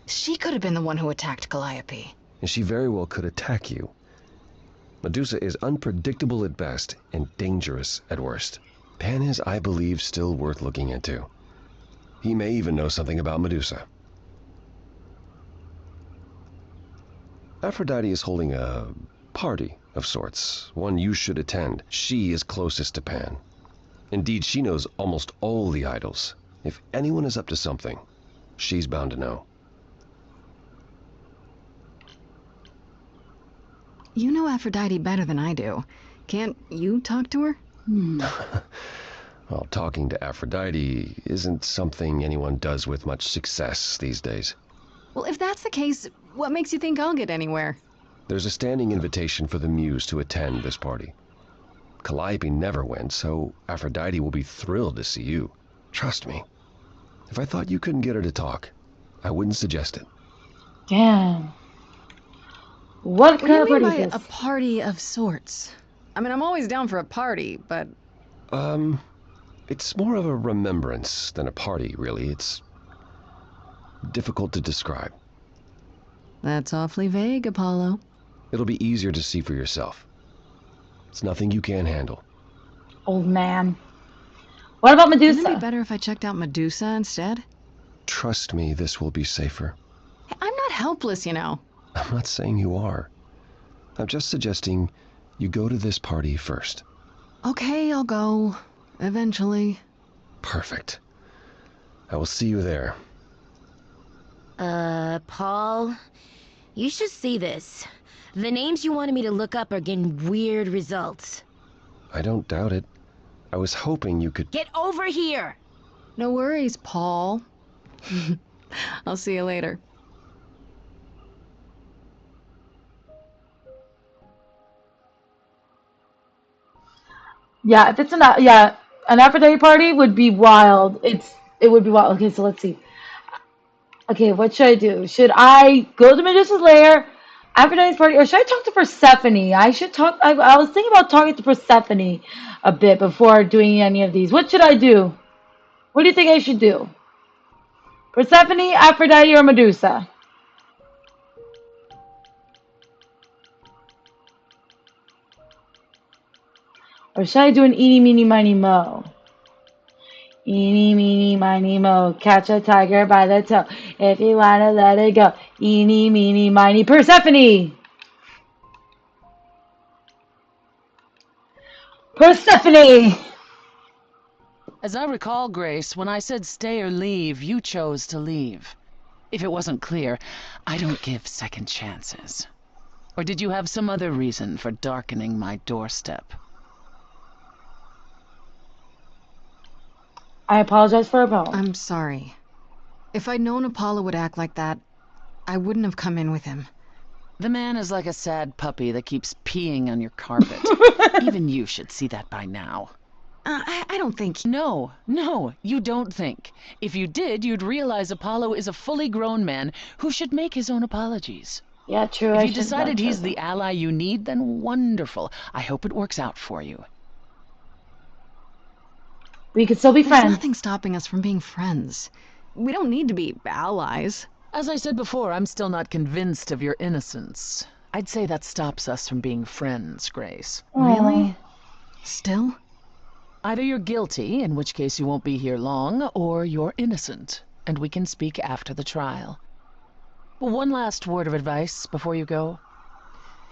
She could have been the one who attacked Calliope. And she very well could attack you. Medusa is unpredictable at best and dangerous at worst. Pan is, I believe, still worth looking into. He may even know something about Medusa. Aphrodite is holding a party of sorts, one you should attend. She is closest to Pan. Indeed, she knows almost all the idols. If anyone is up to something, she's bound to know. You know Aphrodite better than I do. Can't you talk to her? Well, talking to Aphrodite isn't something anyone does with much success these days. Well, if that's the case, what makes you think I'll get anywhere? There's a standing invitation for the Muse to attend this party. Calliope never went, so Aphrodite will be thrilled to see you. Trust me. If I thought you couldn't get her to talk, I wouldn't suggest it. Damn. What What do kind you of mean party by is a this? party of sorts? I mean, I'm always down for a party, but It's more of a remembrance than a party, really. It's difficult to describe. that's awfully vague, Apollo. It'll be easier to see for yourself. It's nothing you can't handle. Old man. What about Wouldn't it Medusa? be better if I checked out Medusa instead? Trust me, this will be safer. Hey, I'm not helpless, you know. I'm not saying you are. I'm just suggesting you go to this party first. Okay, I'll go. Eventually. Perfect. I will see you there. Paul, you should see this. The names you wanted me to look up are getting weird results. I don't doubt it. I was hoping you could... Get over here! No worries, Paul. I'll see you later. Yeah, if it's an Aphrodite party would be wild. It would be wild. Okay, so let's see. Okay, what should I do? Should I go to Medusa's lair, Aphrodite's party, or should I talk to Persephone? I was thinking about talking to Persephone a bit before doing any of these. What should I do? What do you think I should do? Persephone, Aphrodite, or Medusa? Or should I do an eeny, meeny, miny, mo? Eeny, meeny, miny, mo. Catch a tiger by the toe. If you wanna let it go. Eeny, meeny, miny, Persephone! Persephone! As I recall, Grace, when I said stay or leave, you chose to leave. If it wasn't clear, I don't give second chances. Or did you have some other reason for darkening my doorstep? I apologize for Apollo. I'm sorry. If I'd known Apollo would act like that, I wouldn't have come in with him. The man is like a sad puppy that keeps peeing on your carpet. Even you should see that by now. I don't think... No, you don't think. If you did, you'd realize Apollo is a fully grown man who should make his own apologies. Yeah, true. If you decided he's the ally you need, then wonderful. I hope it works out for you. We could still be There's friends. nothing stopping us from being friends. We don't need to be allies. As I said before, I'm still not convinced of your innocence. I'd say that stops us from being friends, Grace. Really? Still? Either you're guilty, in which case you won't be here long, or you're innocent, and we can speak after the trial. One last word of advice before you go.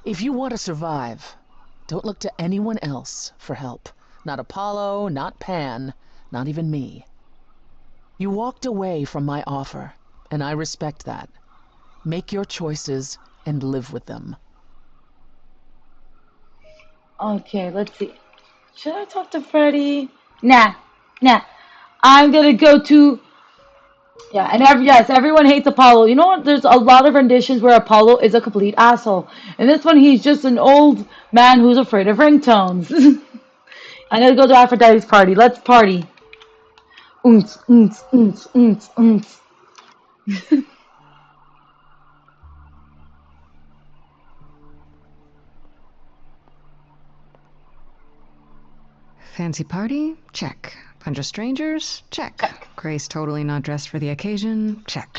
If you want to survive, don't look to anyone else for help. Not Apollo, not Pan, not even me. You walked away from my offer, and I respect that. Make your choices and live with them. Okay, let's see. Should I talk to Freddy? Nah. I'm gonna go to... Yeah, and yes, everyone hates Apollo. You know what? There's a lot of renditions where Apollo is a complete asshole. In this one, he's just an old man who's afraid of ringtones. I'm gonna go to Aphrodite's party. Let's party. Oons, oons, oons, oons, oons. Fancy party? Check. Bunch of strangers? Check. Grace totally not dressed for the occasion? Check.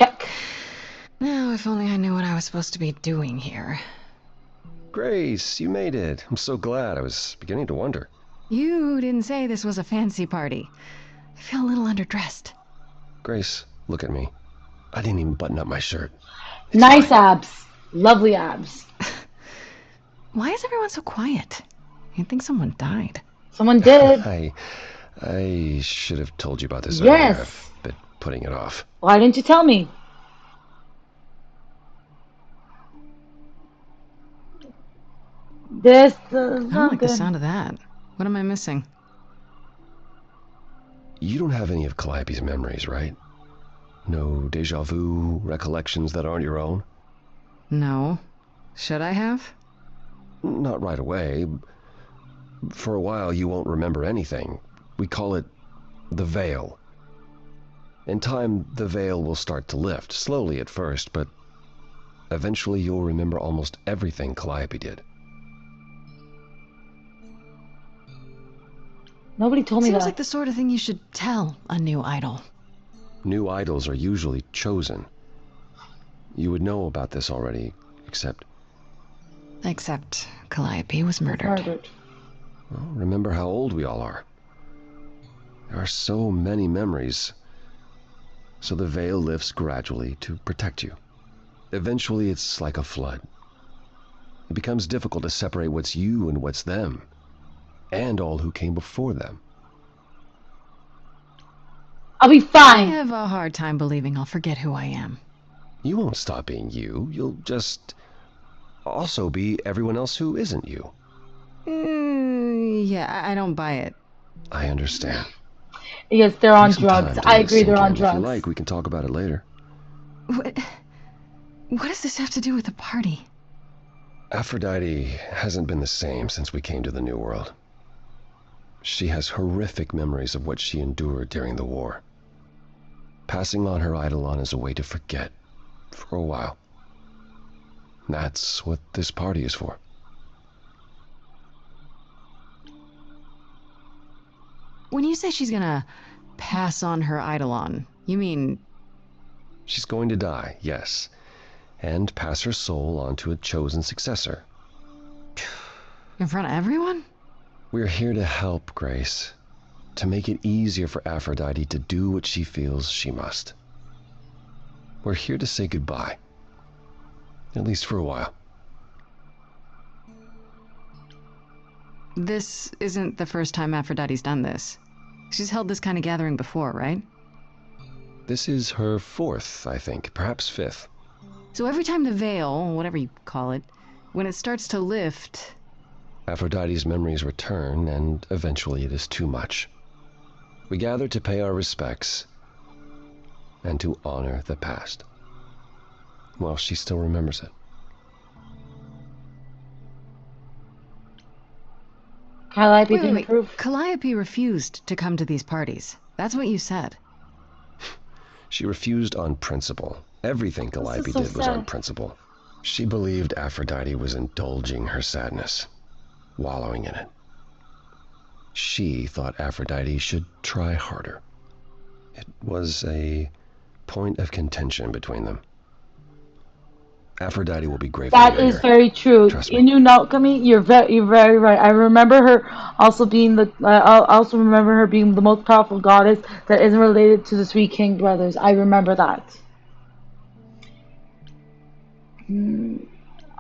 Now, if only I knew what I was supposed to be doing here. Grace, you made it. I'm so glad. I was beginning to wonder. You didn't say this was a fancy party. I feel a little underdressed. Grace, look at me. I didn't even button up my shirt. It's nice fine. abs. Lovely abs. Why is everyone so quiet? You'd think someone died. Someone did. I should have told you about this Yes. earlier. I've been putting it off. Why didn't you tell me? This does I don't not like good. the sound of that. What am I missing? You don't have any of Calliope's memories, right? No deja vu recollections that aren't your own? No. Should I have? Not right away. For a while, you won't remember anything. We call it the veil. In time, the veil will start to lift, slowly at first, but eventually you'll remember almost everything Calliope did. Nobody told me Seems that. like the sort of thing you should tell a new idol. New idols are usually chosen. You would know about this already, except Calliope was murdered. Well, remember how old we all are. There are so many memories. So the veil lifts gradually to protect you. Eventually, it's like a flood. It becomes difficult to separate what's you and what's them, and all who came before them. I'll be I fine. have a hard time believing I'll forget who I am. You won't stop being you. You'll just also be everyone else who isn't you. Yeah, I don't buy it. I understand. Yes, they're on Take some time drugs. to I let it agree, sink they're on in. If you drugs. like, we can talk about it later. What does this have to do with the party? Aphrodite hasn't been the same since we came to the New World. She has horrific memories of what she endured during the war. Passing on her eidolon is a way to forget, for a while. That's what this party is for. When you say she's gonna pass on her eidolon, you mean... She's going to die, yes, and pass her soul on to a chosen successor. in front of everyone? We're here to help, Grace. to make it easier for Aphrodite to do what she feels she must. We're here to say goodbye. At least for a while. This isn't the first time Aphrodite's done this. She's held this kind of gathering before, right? This is her 4th, I think, perhaps 5th. So every time the veil, whatever you call it, when it starts to lift... Aphrodite's memories return, and eventually it is too much. We gather to pay our respects and to honor the past. Well, she still remembers it. Calliope Wait, didn't wait. approve. Calliope refused to come to these parties. That's what you said. She refused on principle. Everything Calliope so did was on sad. principle. She believed Aphrodite was indulging her sadness, wallowing in it. She thought Aphrodite should try harder. It was a point of contention between them. Aphrodite will be grateful. That is very true. Trust me. Inu Naokami, you're very right. I remember her also being the. I also remember her being the most powerful goddess that isn't related to the 3 king brothers. I remember that.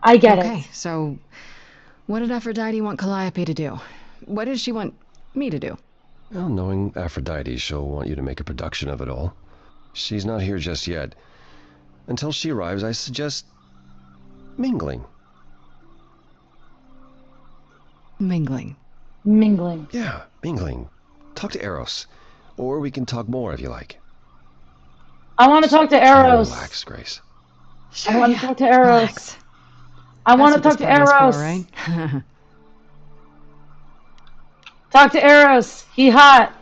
I get Okay, it. so what did Aphrodite want Calliope to do? What does she want me to do? Well, knowing Aphrodite, she'll want you to make a production of it all. She's not here just yet. Until she arrives, I suggest mingling. Mingling. Mingling. Yeah, mingling. Talk to Eros. Or we can talk more if you like. I want to talk to Try to Eros. relax, Grace. Sure, I want to talk to Eros. Relax. I want to That's talk what to this Eros. party's for, right? Talk to Eros. He hot.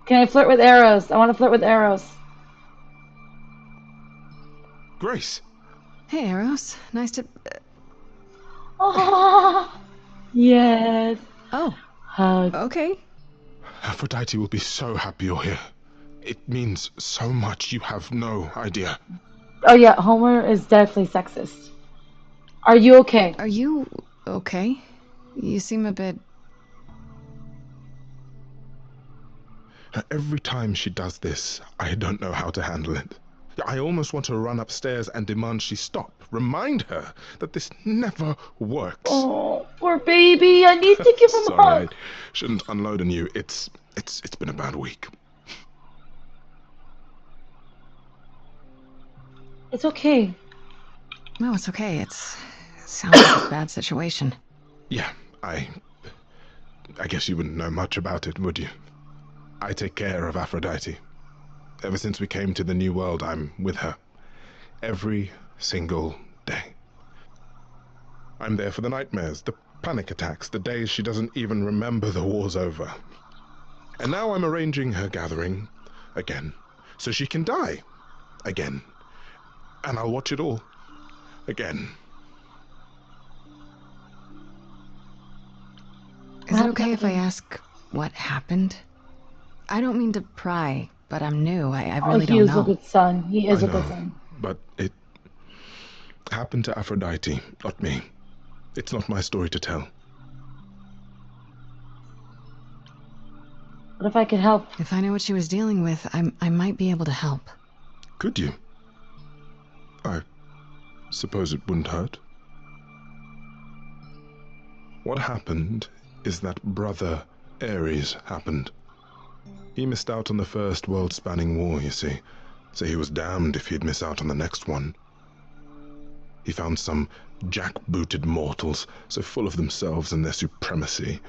Can I flirt with Eros? I want to flirt with Eros. Grace, Hey, Eros. Nice to... Oh, yes. Oh, Hug. okay. Aphrodite will be so happy you're here. It means so much, you have no idea. Oh yeah, Homer is definitely sexist. Are you okay? Are you okay? You seem a bit... Every time she does this, I don't know how to handle it. I almost want to run upstairs and demand she stop. Remind her that this never works. Oh, poor baby. I need to give him a Sorry, hug. I shouldn't unload on you. It's been a bad week. It's okay. No, it's okay. It sounds like a bad situation. Yeah, I guess you wouldn't know much about it, would you? I take care of Aphrodite. Ever since we came to the New World, I'm with her. Every single day. I'm there for the nightmares, the panic attacks, the days she doesn't even remember the war's over. And now I'm arranging her gathering again, so she can die again. And I'll watch it all again. Is it okay if I ask what happened? I don't mean to pry, but I'm new. I really he don't is know. a good son. He is I a good know, son. but it happened to Aphrodite, not me. It's not my story to tell. What if I could help? If I knew what she was dealing with, I might be able to help. Could you? I suppose it wouldn't hurt. What happened is that Brother Ares happened. He missed out on the first world-spanning war, you see, so he was damned if he'd miss out on the next one. He found some jackbooted mortals, so full of themselves and their supremacy,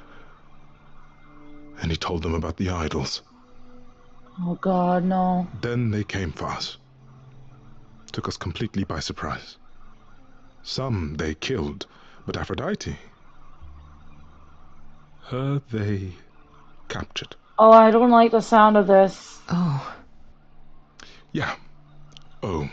and he told them about the idols. Oh God, no. Then they came for us. Took us completely by surprise. Some they killed, but Aphrodite, her they captured. Oh, I don't like the sound of this. Oh, Yeah. Oh.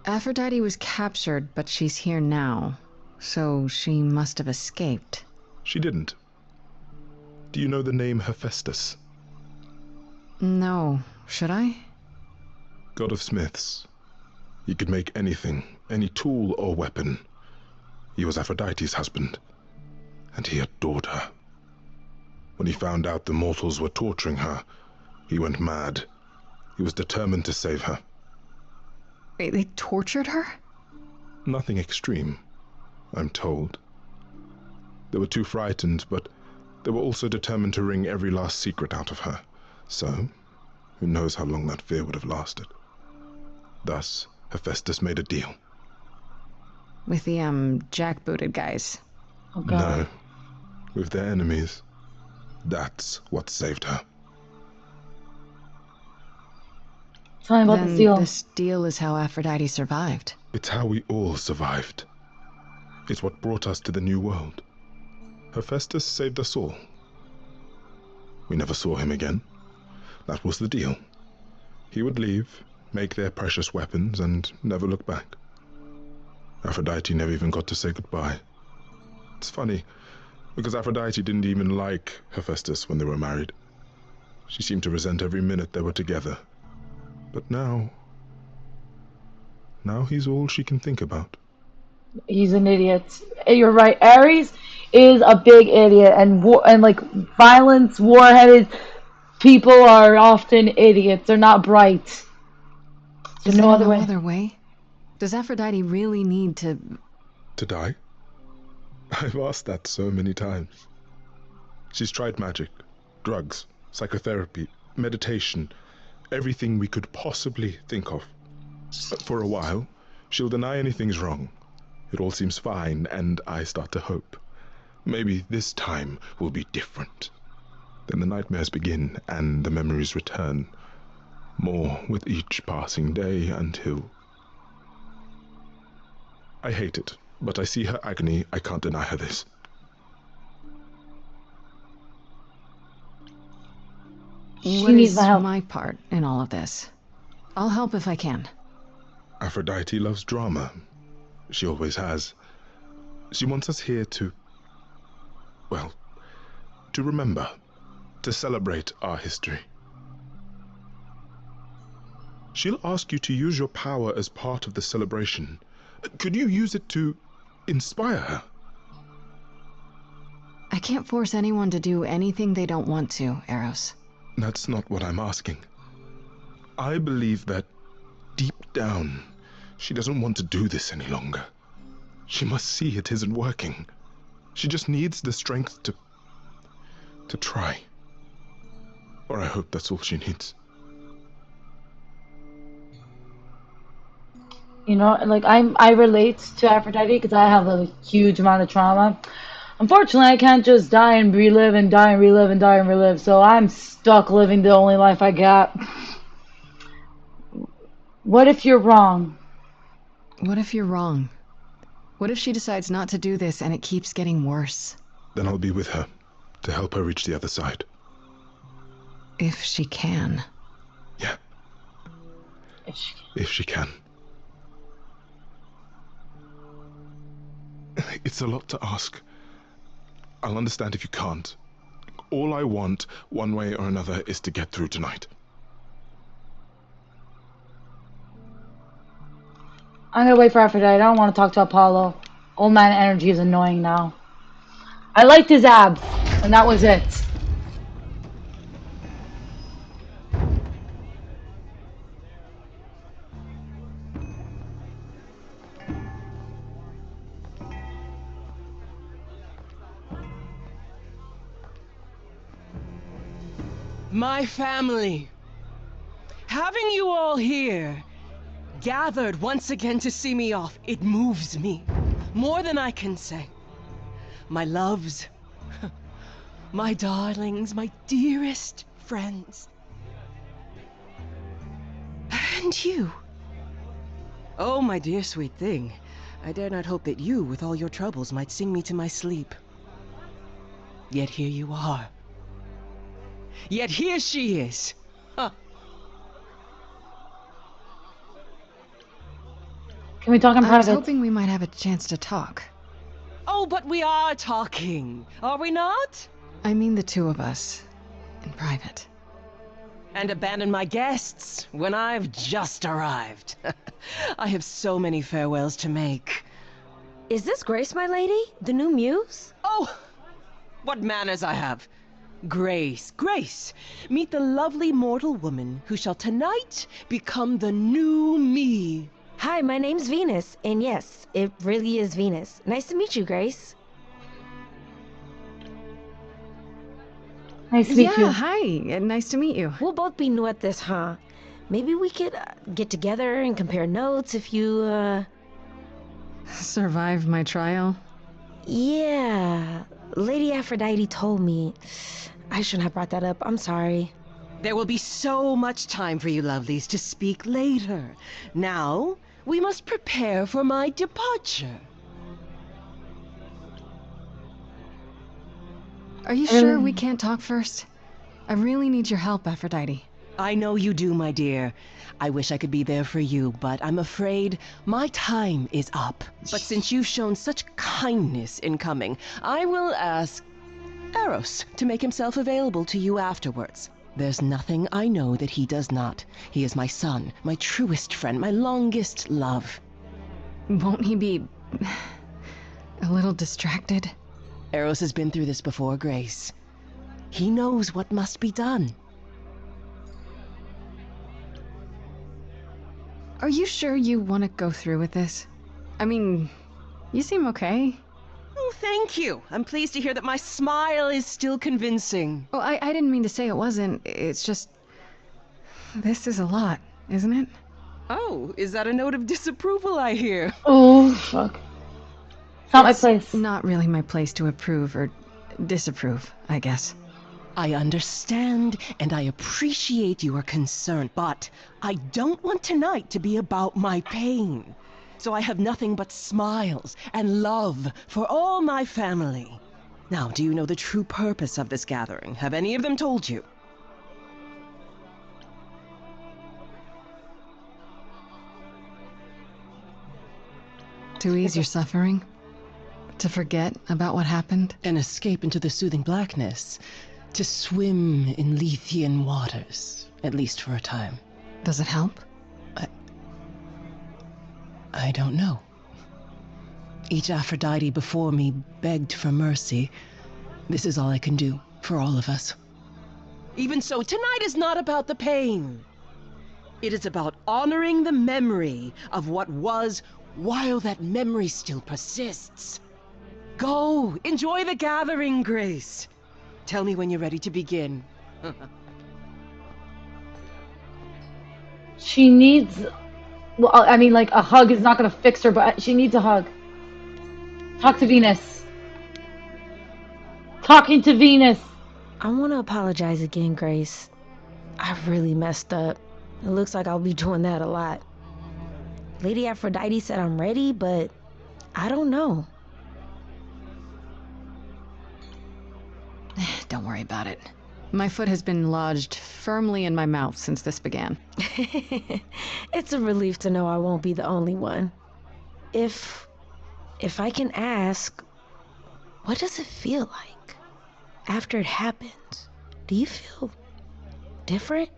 Aphrodite was captured, but she's here now. So she must have escaped. She didn't. Do you know the name Hephaestus? No. Should I? God of smiths. He could make anything, any tool or weapon. He was Aphrodite's husband, and he adored her. When he found out the mortals were torturing her, he went mad. He was determined to save her. Wait, they tortured her? Nothing extreme, I'm told. They were too frightened, but they were also determined to wring every last secret out of her. So, who knows how long that fear would have lasted. Thus, Hephaestus made a deal. With the, jackbooted guys. Oh, God. No, with their enemies. That's what saved her. Tell me about Then this deal. this deal is how Aphrodite survived. It's how we all survived. It's what brought us to the new world. Hephaestus saved us all. We never saw him again. That was the deal. He would leave, make their precious weapons, and never look back. Aphrodite never even got to say goodbye. It's funny, because Aphrodite didn't even like Hephaestus when they were married. She seemed to resent every minute they were together. But now he's all she can think about. He's an idiot. You're right. Ares is a big idiot, and like violence, war-headed people are often idiots. They're not bright. There's no other way. Does Aphrodite really need to... To die? I've asked that so many times. She's tried magic, drugs, psychotherapy, meditation, everything we could possibly think of. But for a while, she'll deny anything's wrong. It all seems fine, and I start to hope. Maybe this time will be different. Then the nightmares begin, and the memories return. More with each passing day until... I hate it, but I see her agony. I can't deny her this. What is my part in all of this? I'll help if I can. Aphrodite loves drama. She always has. She wants us here to... well, to remember, to celebrate our history. She'll ask you to use your power as part of the celebration. Could you use it to inspire her? I can't force anyone to do anything they don't want to, Eros. That's not what I'm asking. I believe that, deep down, she doesn't want to do this any longer. She must see it isn't working. She just needs the strength to try. Or I hope that's all she needs. You know, like I relate to Aphrodite because I have a huge amount of trauma. Unfortunately, I can't just die and relive and die and relive and die and relive. So I'm stuck living the only life I got. What if you're wrong? What if you're wrong? What if she decides not to do this and it keeps getting worse? Then I'll be with her to help her reach the other side. If she can. Yeah. If she can. It's a lot to ask. I'll understand if you can't. All I want, one way or another, is to get through tonight. I'm gonna wait for Aphrodite. I don't want to talk to Apollo. Old man energy is annoying now. I liked his abs, and that was it. My family. Having you all here, gathered once again to see me off, it moves me more than I can say. My loves, my darlings, my dearest friends. And you. Oh, my dear sweet thing, I dare not hope that you, with all your troubles, might sing me to my sleep. Yet here you are. Yet here she is. Huh. Can we talk in private? I was hoping we might have a chance to talk. Oh, but we are talking, are we not? I mean the two of us, in private. And abandon my guests when I've just arrived. I have so many farewells to make. Is this Grace, my lady? The new muse? Oh, what manners I have. Grace, Grace, meet the lovely mortal woman who shall tonight become the new me. Hi, my name's Venus, and yes, it really is Venus. Nice to meet you, Grace. Nice to meet you. Yeah, hi. Nice to meet you. We'll both be new at this, huh? Maybe we could get together and compare notes if you, Survived my trial? Yeah. Lady Aphrodite told me. I shouldn't have brought that up. I'm sorry. There will be so much time for you lovelies to speak later. Now, we must prepare for my departure. Are you sure we can't talk first? I really need your help, Aphrodite. I know you do, my dear. I wish I could be there for you, but I'm afraid my time is up. But since you've shown such kindness in coming, I will ask Eros to make himself available to you afterwards. There's nothing I know that he does not. He is my son, my truest friend, my longest love. Won't he be a little distracted? Eros has been through this before, Grace. He knows what must be done. Are you sure you want to go through with this? I mean, you seem okay. Oh, thank you. I'm pleased to hear that my smile is still convincing. Oh, I didn't mean to say it wasn't. It's just... This is a lot, isn't it? Oh, is that a note of disapproval I hear? Oh, fuck. It's not my place. Not really my place to approve or disapprove, I guess. I understand and I appreciate your concern, but I don't want tonight to be about my pain. So I have nothing but smiles and love for all my family. Now, do you know the true purpose of this gathering? Have any of them told you? To ease your suffering? To forget about what happened? An escape into the soothing blackness. To swim in Lethean waters, at least for a time. Does it help? I don't know. Each Aphrodite before me begged for mercy. This is all I can do for all of us. Even so, tonight is not about the pain. It is about honoring the memory of what was while that memory still persists. Go, enjoy the gathering, Grace. Tell me when you're ready to begin. She needs... Well, I mean, like, a hug is not gonna fix her, but she needs a hug. Talk to Venus. Talking to Venus. I want to apologize again, Grace. I really messed up. It looks like I'll be doing that a lot. Lady Aphrodite said I'm ready, but I don't know. Don't worry about it. My foot has been lodged firmly in my mouth since this began. It's a relief to know I won't be the only one. If I can ask, what does it feel like after it happens? Do you feel different?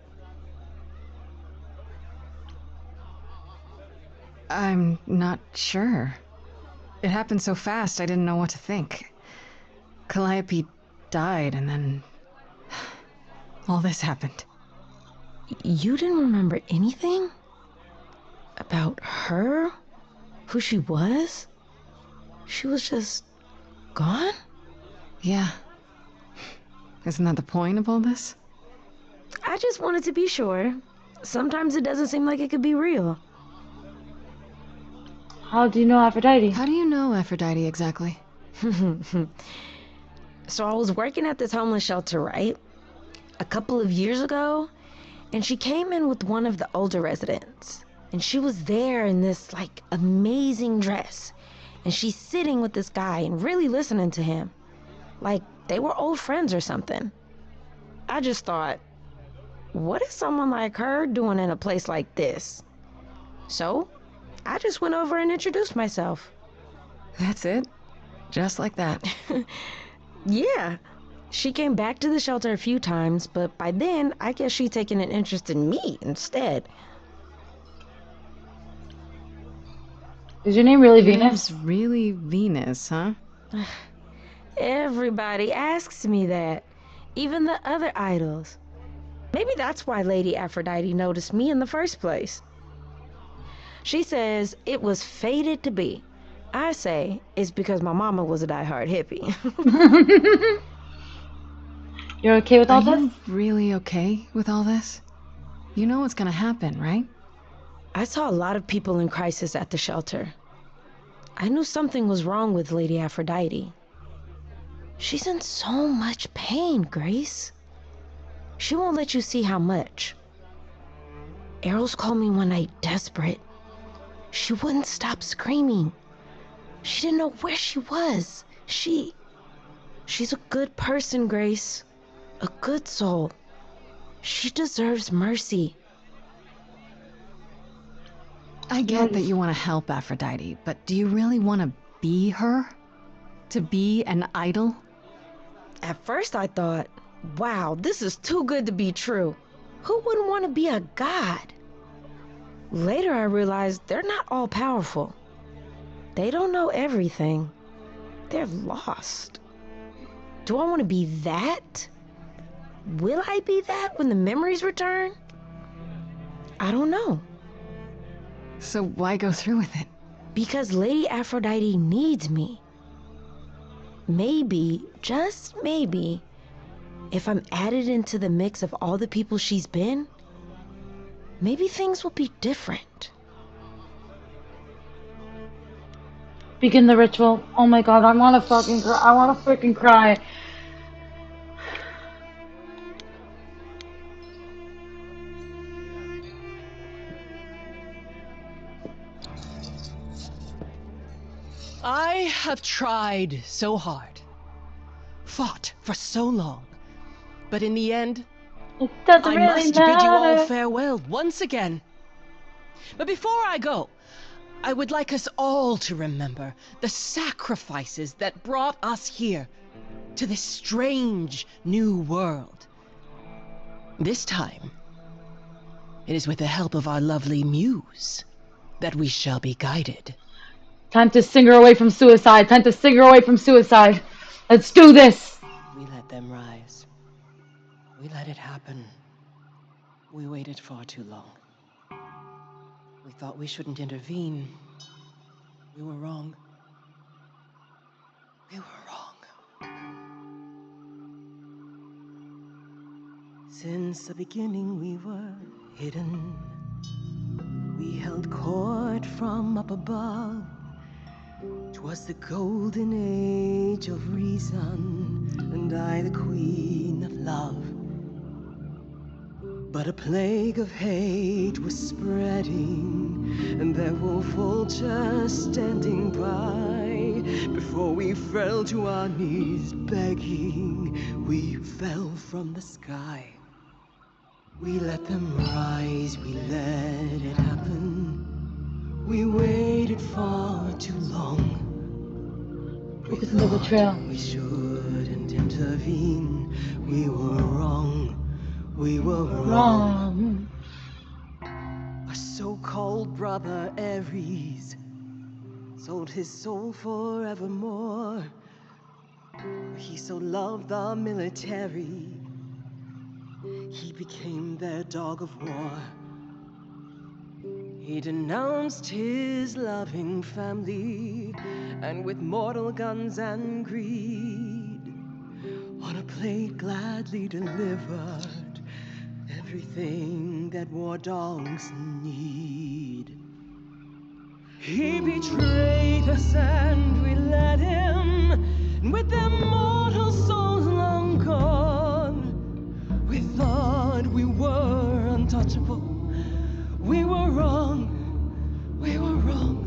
I'm not sure. It happened so fast I didn't know what to think. Calliope died and then all this happened. You didn't remember anything? About her? Who she was? She was just gone? Yeah. Isn't that the point of all this? I just wanted to be sure. Sometimes it doesn't seem like it could be real. How do you know Aphrodite? How do you know Aphrodite exactly? So I was working at this homeless shelter, right? A couple of years ago, and she came in with one of the older residents. And she was there in this, like, amazing dress. And she's sitting with this guy and really listening to him. Like, they were old friends or something. I just thought, what is someone like her doing in a place like this? So, I just went over and introduced myself. That's it? Just like that? Yeah. She came back to the shelter a few times, but by then, I guess she'd taken an interest in me instead. Is your name really Your Venus? name's really Venus, huh? Everybody asks me that. Even the other idols. Maybe that's why Lady Aphrodite noticed me in the first place. She says it was fated to be. I say it's because my mama was a diehard hippie. You're okay with Are all this? you really okay with all this? You know what's gonna happen, right? I saw a lot of people in crisis at the shelter. I knew something was wrong with Lady Aphrodite. She's in so much pain, Grace. She won't let you see how much. Eros called me one night desperate. She wouldn't stop screaming. She didn't know where she was. She's a good person, Grace. A good soul. She deserves mercy. I get that you want to help Aphrodite, but do you really want to be her? To be an idol? At first I thought, wow, this is too good to be true. Who wouldn't want to be a god? Later I realized they're not all powerful. They don't know everything. They're lost. Do I want to be that? Will I be that when the memories return? I don't know. So why go through with it? Because Lady Aphrodite needs me. Maybe, just maybe, if I'm added into the mix of all the people she's been, maybe things will be different. Begin the ritual. Oh my god, I wanna fucking cry. I wanna freaking cry. I have tried so hard, fought for so long, but in the end, It doesn't I really must bid you all matter. farewell once again. But before I go, I would like us all to remember the sacrifices that brought us here, to this strange new world. This time, it is with the help of our lovely muse that we shall be guided. Time to sing her away from suicide. Time to sing her away from suicide. Let's do this. We let them rise. We let it happen. We waited far too long. We thought we shouldn't intervene. We were wrong. We were wrong. Since the beginning we were hidden. We held court from up above. 'Twas the golden age of reason, and I the queen of love. But a plague of hate was spreading, and there were vultures standing by. Before we fell to our knees begging, we fell from the sky. We let them rise, we let it happen. We waited far too long. We Focus on the thought betrayal. we shouldn't intervene. We were wrong. We were wrong. Our so-called brother Ares sold his soul forevermore. He so loved the military, he became their dog of war. He denounced his loving family, and with mortal guns and greed, on a plate gladly delivered everything that war dogs need. He betrayed us and we let him, and with their mortal souls long gone, we thought we were untouchable. We were wrong. We were wrong.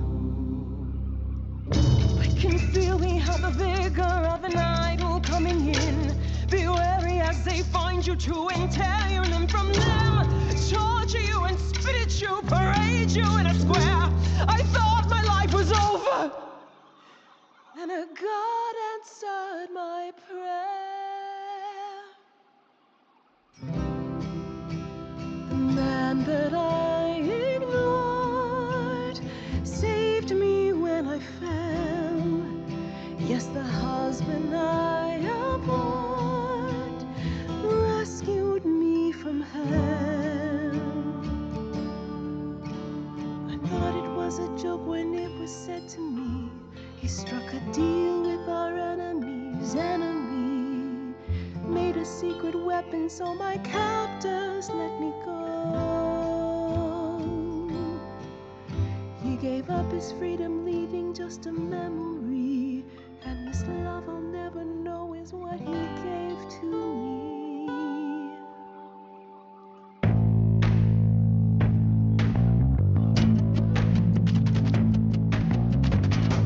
I can feel we have the vigor of an idol coming in. Be wary as they find you too and tear your limb from limb. Torture you and spit at you, parade you in a square. I thought my life was over, and a God answered my prayer. The man that I ignored saved me secret weapon, so my captors let me go. He gave up his freedom, leaving just a memory. And this love I'll never know is what he gave to me.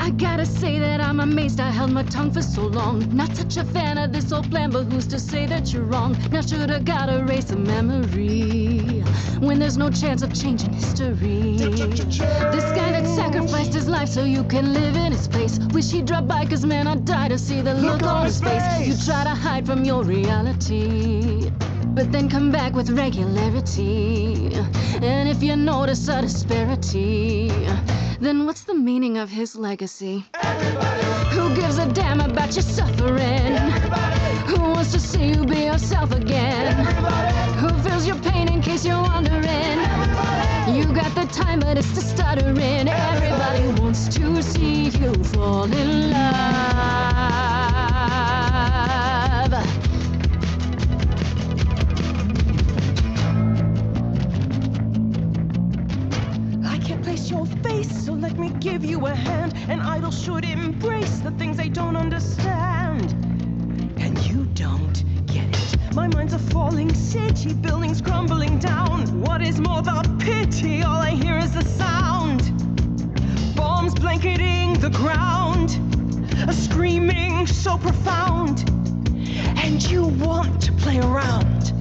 I gotta say that I'm amazed I held my tongue for so long. Not such a fan of this old plan, but who's to say that you're wrong? Now shoulda gotta erase a memory when there's no chance of changing history. This guy that sacrificed his life so you can live in his place. Wish he'd drop by, cause man, I'd die to see the look on his face. You try to hide from your reality, but then come back with regularity. And if you notice a disparity, then what's the meaning of his legacy? Everybody. Who gives a damn about your suffering? Everybody. Who wants to see you be yourself again? Everybody. Who feels your pain in case you're wondering? Everybody. You got the time, but it's the stuttering. Everybody wants to see you fall in love. I can't place your face, so let me give you a hand. An idol should embrace the things they don't understand. And you don't get it. My mind's a falling city, buildings crumbling down. What is more, the pity, all I hear is the sound. Bombs blanketing the ground, a screaming so profound. And you want to play around.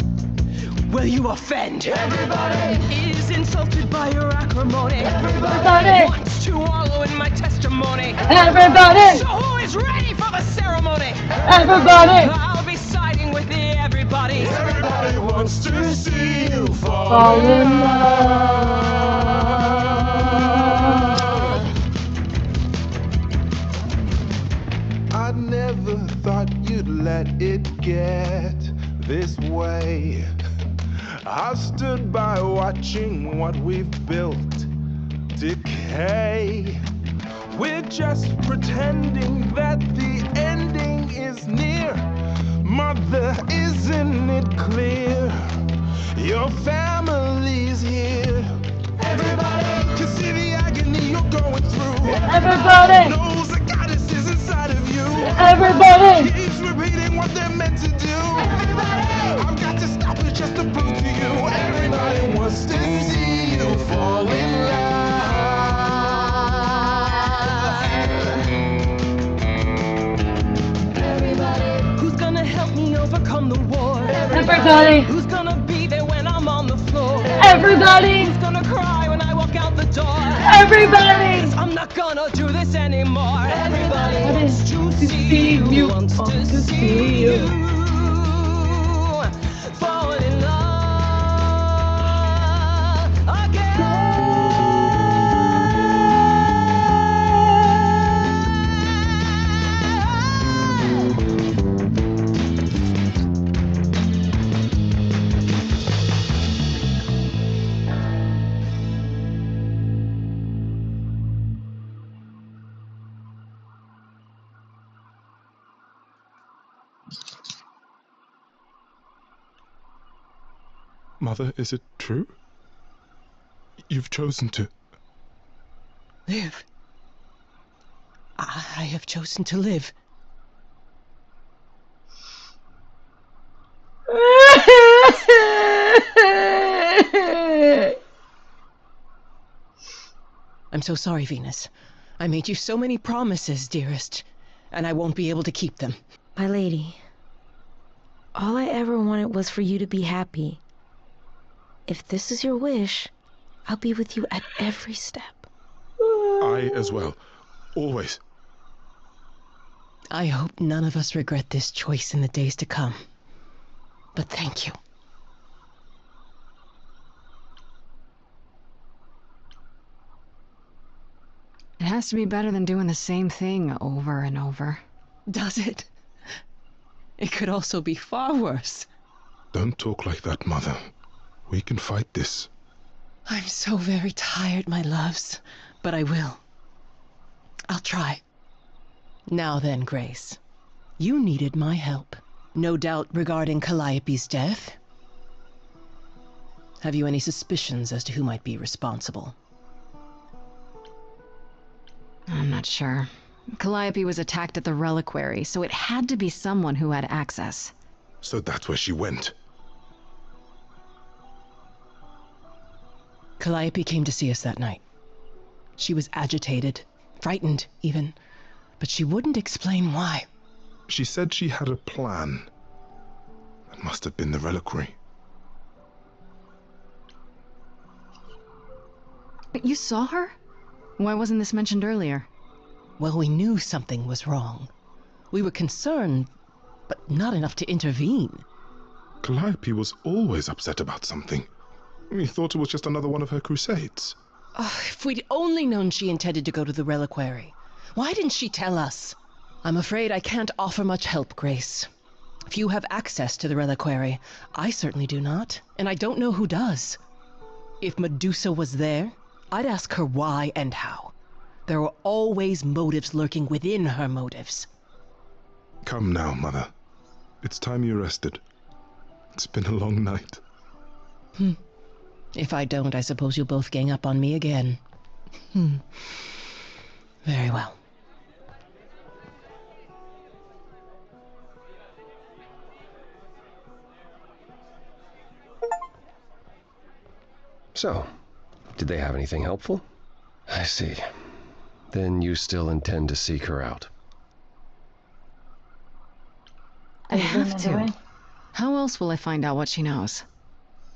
Well, you offend. Everybody is insulted by your acrimony. Everybody wants to wallow in my testimony. Everybody. So who is ready for the ceremony? Everybody. I'll be siding with the everybody. Everybody wants to see you Fall in love. I never thought you'd let it get this way. I stood by watching what we've built decay. We're just pretending that the ending is near. Mother, isn't it clear? Your family's here. Everybody can see the agony you're going through. Everybody knows the goddess is inside of you. Everybody Keeps repeating what they're meant to do. I've got to stop it just to prove to you. Everybody wants to see you fall in love. Everybody, who's gonna help me overcome the war? Everybody. Who's gonna be there when I'm on the floor? Everybody. Who's gonna cry when I walk out the door? Everybody. 'Cause I'm not gonna do this anymore. Everybody What wants is to see you, wants to see you fall in love again. Mother, is it true? You've chosen to. Live. I have chosen to live. I'm so sorry, Venus. I made you so many promises, dearest, and I won't be able to keep them. My lady, all I ever wanted was for you to be happy. If this is your wish, I'll be with you at every step. I as well. Always. I hope none of us regret this choice in the days to come. But thank you. It has to be better than doing the same thing over and over. Does it? It could also be far worse. Don't talk like that, Mother. We can fight this. I'm so very tired, my loves, but I will. I'll try. Now then, Grace. You needed my help. No doubt regarding Calliope's death? Have you any suspicions as to who might be responsible? I'm not sure. Calliope was attacked at the reliquary, so it had to be someone who had access. So that's where she went. Calliope came to see us that night. She was agitated, frightened even, but she wouldn't explain why. She said she had a plan. That must have been the reliquary. But you saw her? Why wasn't this mentioned earlier? Well, we knew something was wrong. We were concerned, but not enough to intervene. Calliope was always upset about something. We thought it was just another one of her crusades. Oh, if we'd only known she intended to go to the reliquary. Why didn't she tell us? I'm afraid I can't offer much help, Grace. If you have access to the reliquary, I certainly do not, and I don't know who does. If Medusa was there, I'd ask her why and how. There are always motives lurking within her motives. Come now, Mother. It's time you rested. It's been a long night. If I don't, I suppose you'll both gang up on me again. Very well. So, did they have anything helpful? I see. Then you still intend to seek her out. I have to. How else will I find out what she knows?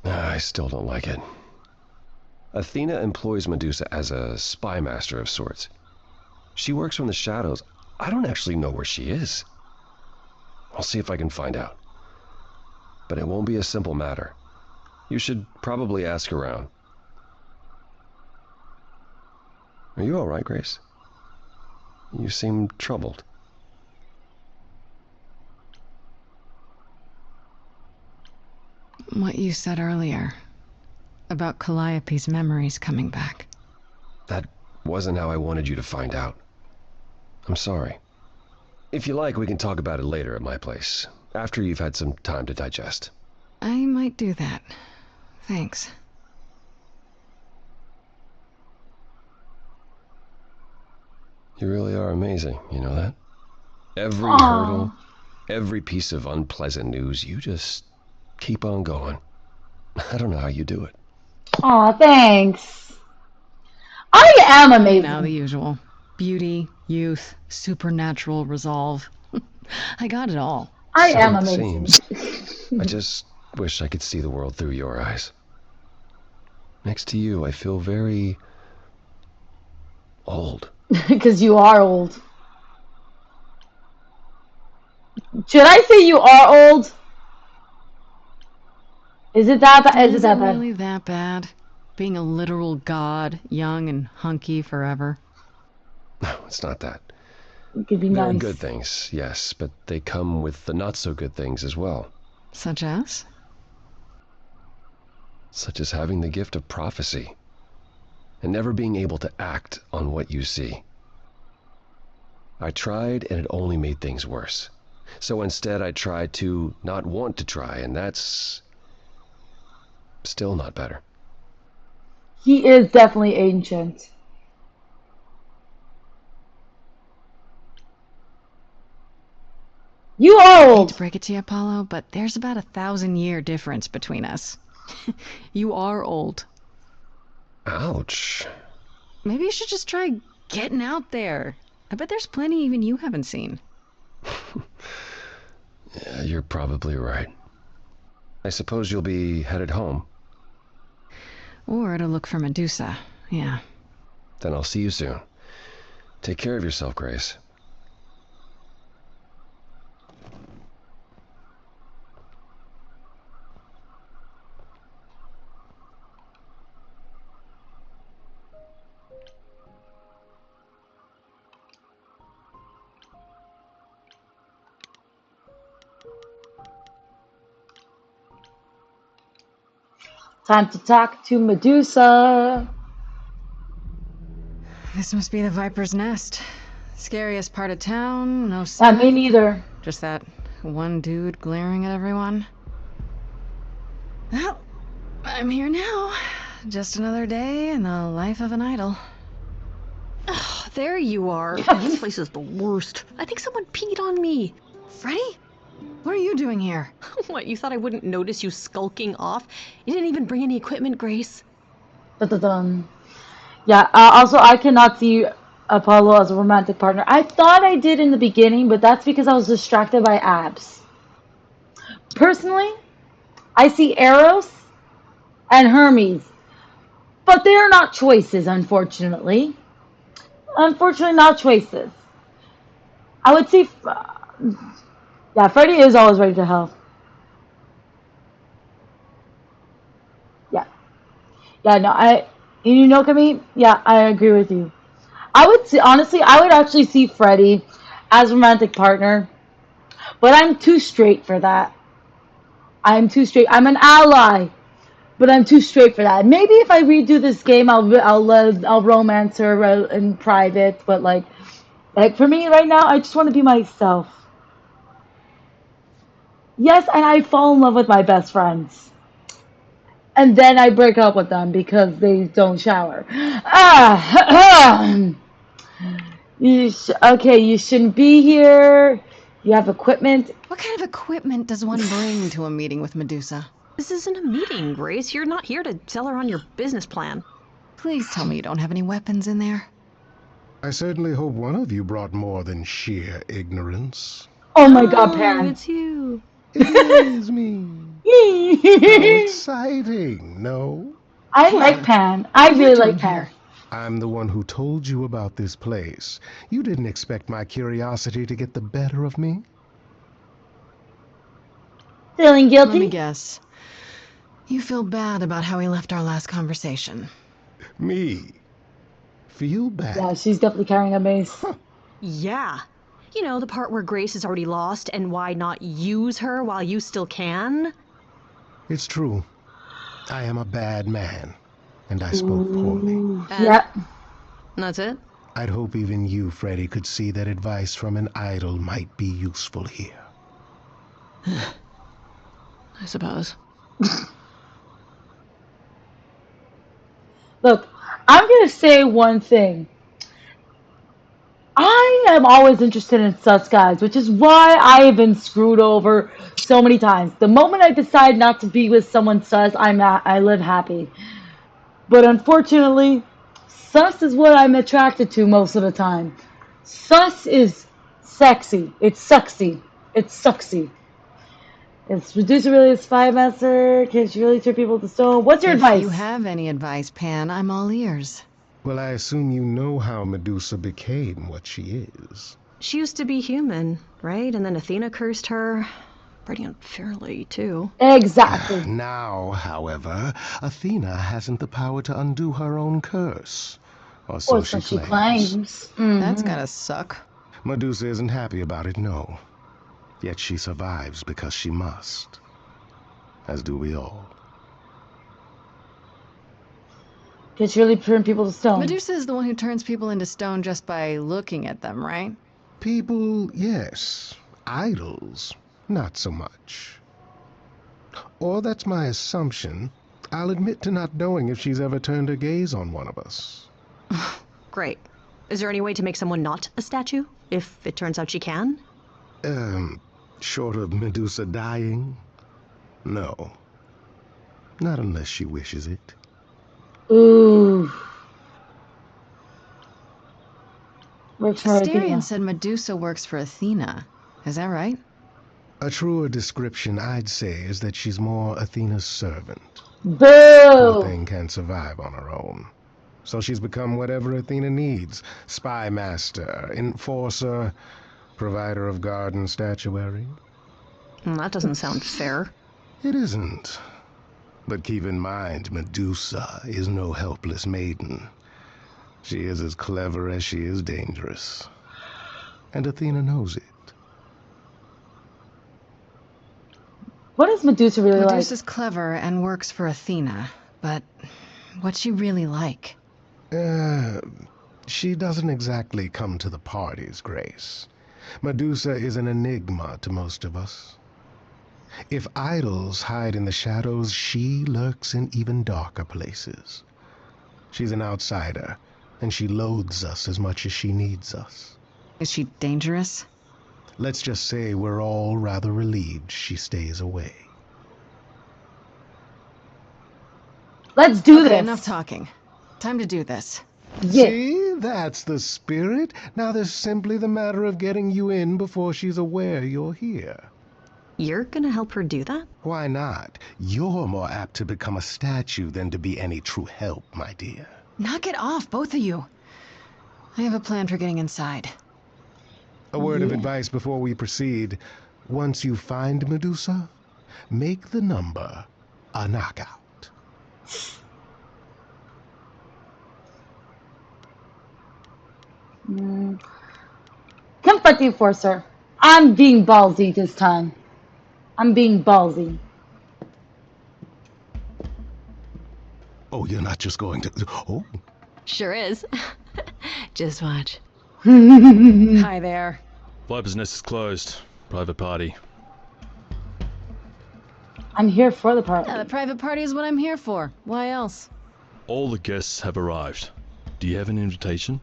I still don't like it. Athena employs Medusa as a spy master of sorts. She works from the shadows. I don't actually know where she is. I'll see if I can find out. But it won't be a simple matter. You should probably ask around. Are you all right, Grace? You seem troubled. What you said earlier about Calliope's memories coming back. That wasn't how I wanted you to find out. I'm sorry. If you like, we can talk about it later at my place, after you've had some time to digest. I might do that. Thanks. You really are amazing, you know that? Every Aww. hurdle, every piece of unpleasant news, you just keep on going. I don't know how you do it. Aw, thanks. I am amazing. Now the usual. Beauty, youth, supernatural resolve. I got it all. I So am it amazing. seems. I just wish I could see the world through your eyes. Next to you, I feel very old. Because you are old. Should I say you are old? Is it that bad? Is it that bad? Really that bad? Being a literal god, young and hunky forever? No, it's not that. It could be There are nice. good things, yes, but they come with the not-so-good things as well. Such as? Such as having the gift of prophecy, and never being able to act on what you see. I tried, and it only made things worse. So instead, I tried to not want to try, and that's still not better. He is definitely ancient. You are I hate old. to break it to you, Apollo, but there's about 1,000-year difference between us. You are old. Ouch. Maybe you should just try getting out there. I bet there's plenty even you haven't seen. Yeah, you're probably right. I suppose you'll be headed home. Or to look for Medusa, yeah. Then I'll see you soon. Take care of yourself, Grace. Time to talk to Medusa. This must be the Viper's Nest. Scariest part of town, no sign. Me neither. Just that one dude glaring at everyone. Well, I'm here now. Just another day in the life of an idol. Ugh, there you are. This place is the worst. I think someone peed on me. Freddy? What are you doing here? What, you thought I wouldn't notice you skulking off? You didn't even bring any equipment, Grace. Dun-dun-dun. Yeah, also, I cannot see Apollo as a romantic partner. I thought I did in the beginning, but that's because I was distracted by abs. Personally, I see Eros and Hermes, but they are not choices, unfortunately. Unfortunately, not choices. I would say, yeah, Freddy is always ready to hell. Yeah. Yeah, no, you know, Camille, yeah, I agree with you. I would see, honestly, I would actually see Freddy as a romantic partner, but I'm too straight for that. I'm too straight. I'm an ally, but I'm too straight for that. Maybe if I redo this game, I'll romance her in private. But like for me right now, I just want to be myself. Yes, and I fall in love with my best friends, and then I break up with them because they don't shower. Okay, you shouldn't be here. You have equipment. What kind of equipment does one bring to a meeting with Medusa? This isn't a meeting, Grace. You're not here to tell her on your business plan. Please tell me you don't have any weapons in there. I certainly hope one of you brought more than sheer ignorance. Oh my God, Pan. It's you. It is me. How exciting, no? I like Pan. I really like Pan. I'm the one who told you about this place. You didn't expect my curiosity to get the better of me? Feeling guilty? Let me guess. You feel bad about how we left our last conversation. Me? Feel bad? Yeah, she's definitely carrying a mace. Huh. Yeah. You know, the part where Grace is already lost and why not use her while you still can? It's true. I am a bad man, and I spoke poorly. Yeah. That's it? I'd hope even you, Freddy, could see that advice from an idol might be useful here. I suppose. Look, I'm going to say one thing. I am always interested in sus guys, which is why I have been screwed over so many times. The moment I decide not to be with someone sus, I live happy. But unfortunately, sus is what I'm attracted to most of the time. Sus is sexy. It's sexy. It's sucksy. It's Medusa really a spy master? Can she really turn people to stone? What's your advice? If you have any advice, Pan, I'm all ears. Well, I assume you know how Medusa became what she is. She used to be human, right? And then Athena cursed her. Pretty unfairly, too. Exactly. Now, however, Athena hasn't the power to undo her own curse. Or so she claims. Mm-hmm. That's gotta suck. Medusa isn't happy about it, no. Yet she survives because she must. As do we all. Can she really turn people to stone? Medusa is the one who turns people into stone just by looking at them, right? People, yes. Idols, not so much. Or that's my assumption. I'll admit to not knowing if she's ever turned her gaze on one of us. Great. Is there any way to make someone not a statue, if it turns out she can? Short of Medusa dying? No. Not unless she wishes it. Ooh. Works for Athena. Asterion said Medusa works for Athena. Is that right? A truer description, I'd say, is that she's more Athena's servant. Boo! Poor thing can't survive on her own. So she's become whatever Athena needs. Spy master, enforcer, provider of garden statuary. That doesn't sound fair. It isn't. But keep in mind, Medusa is no helpless maiden. She is as clever as she is dangerous. And Athena knows it. What is Medusa really like? Medusa's clever and works for Athena, but what's she really like? She doesn't exactly come to the parties, Grace. Medusa is an enigma to most of us. If idols hide in the shadows, she lurks in even darker places. She's an outsider, and she loathes us as much as she needs us. Is she dangerous? Let's just say we're all rather relieved she stays away. Let's do Okay, this. enough talking. Time to do this. Yeah. See, that's the spirit. Now there's simply the matter of getting you in before she's aware you're here. You're gonna help her do that? Why not? You're more apt to become a statue than to be any true help, my dear. Knock it off, both of you. I have a plan for getting inside. A word of advice before we proceed. Once you find Medusa, make the number a knockout. Confronting Forcer. I'm being ballsy this time. I'm being ballsy. Oh, you're not just going to... Oh. Sure is. Just watch. Hi there. Viper's Nest is closed. Private party. I'm here for the party. Yeah, the private party is what I'm here for. Why else? All the guests have arrived. Do you have an invitation?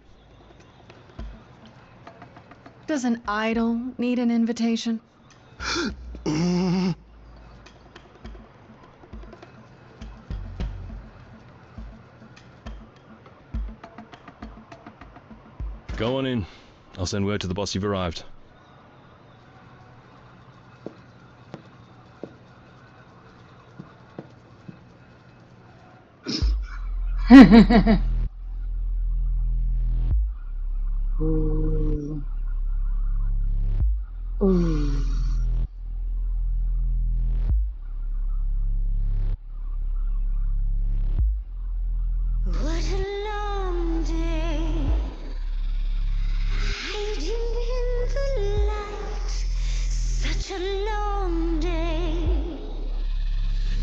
Does an idol need an invitation? Go on in. I'll send word to the boss you've arrived. Ooh. Ooh. What a long day, hiding in the light. Such a long day,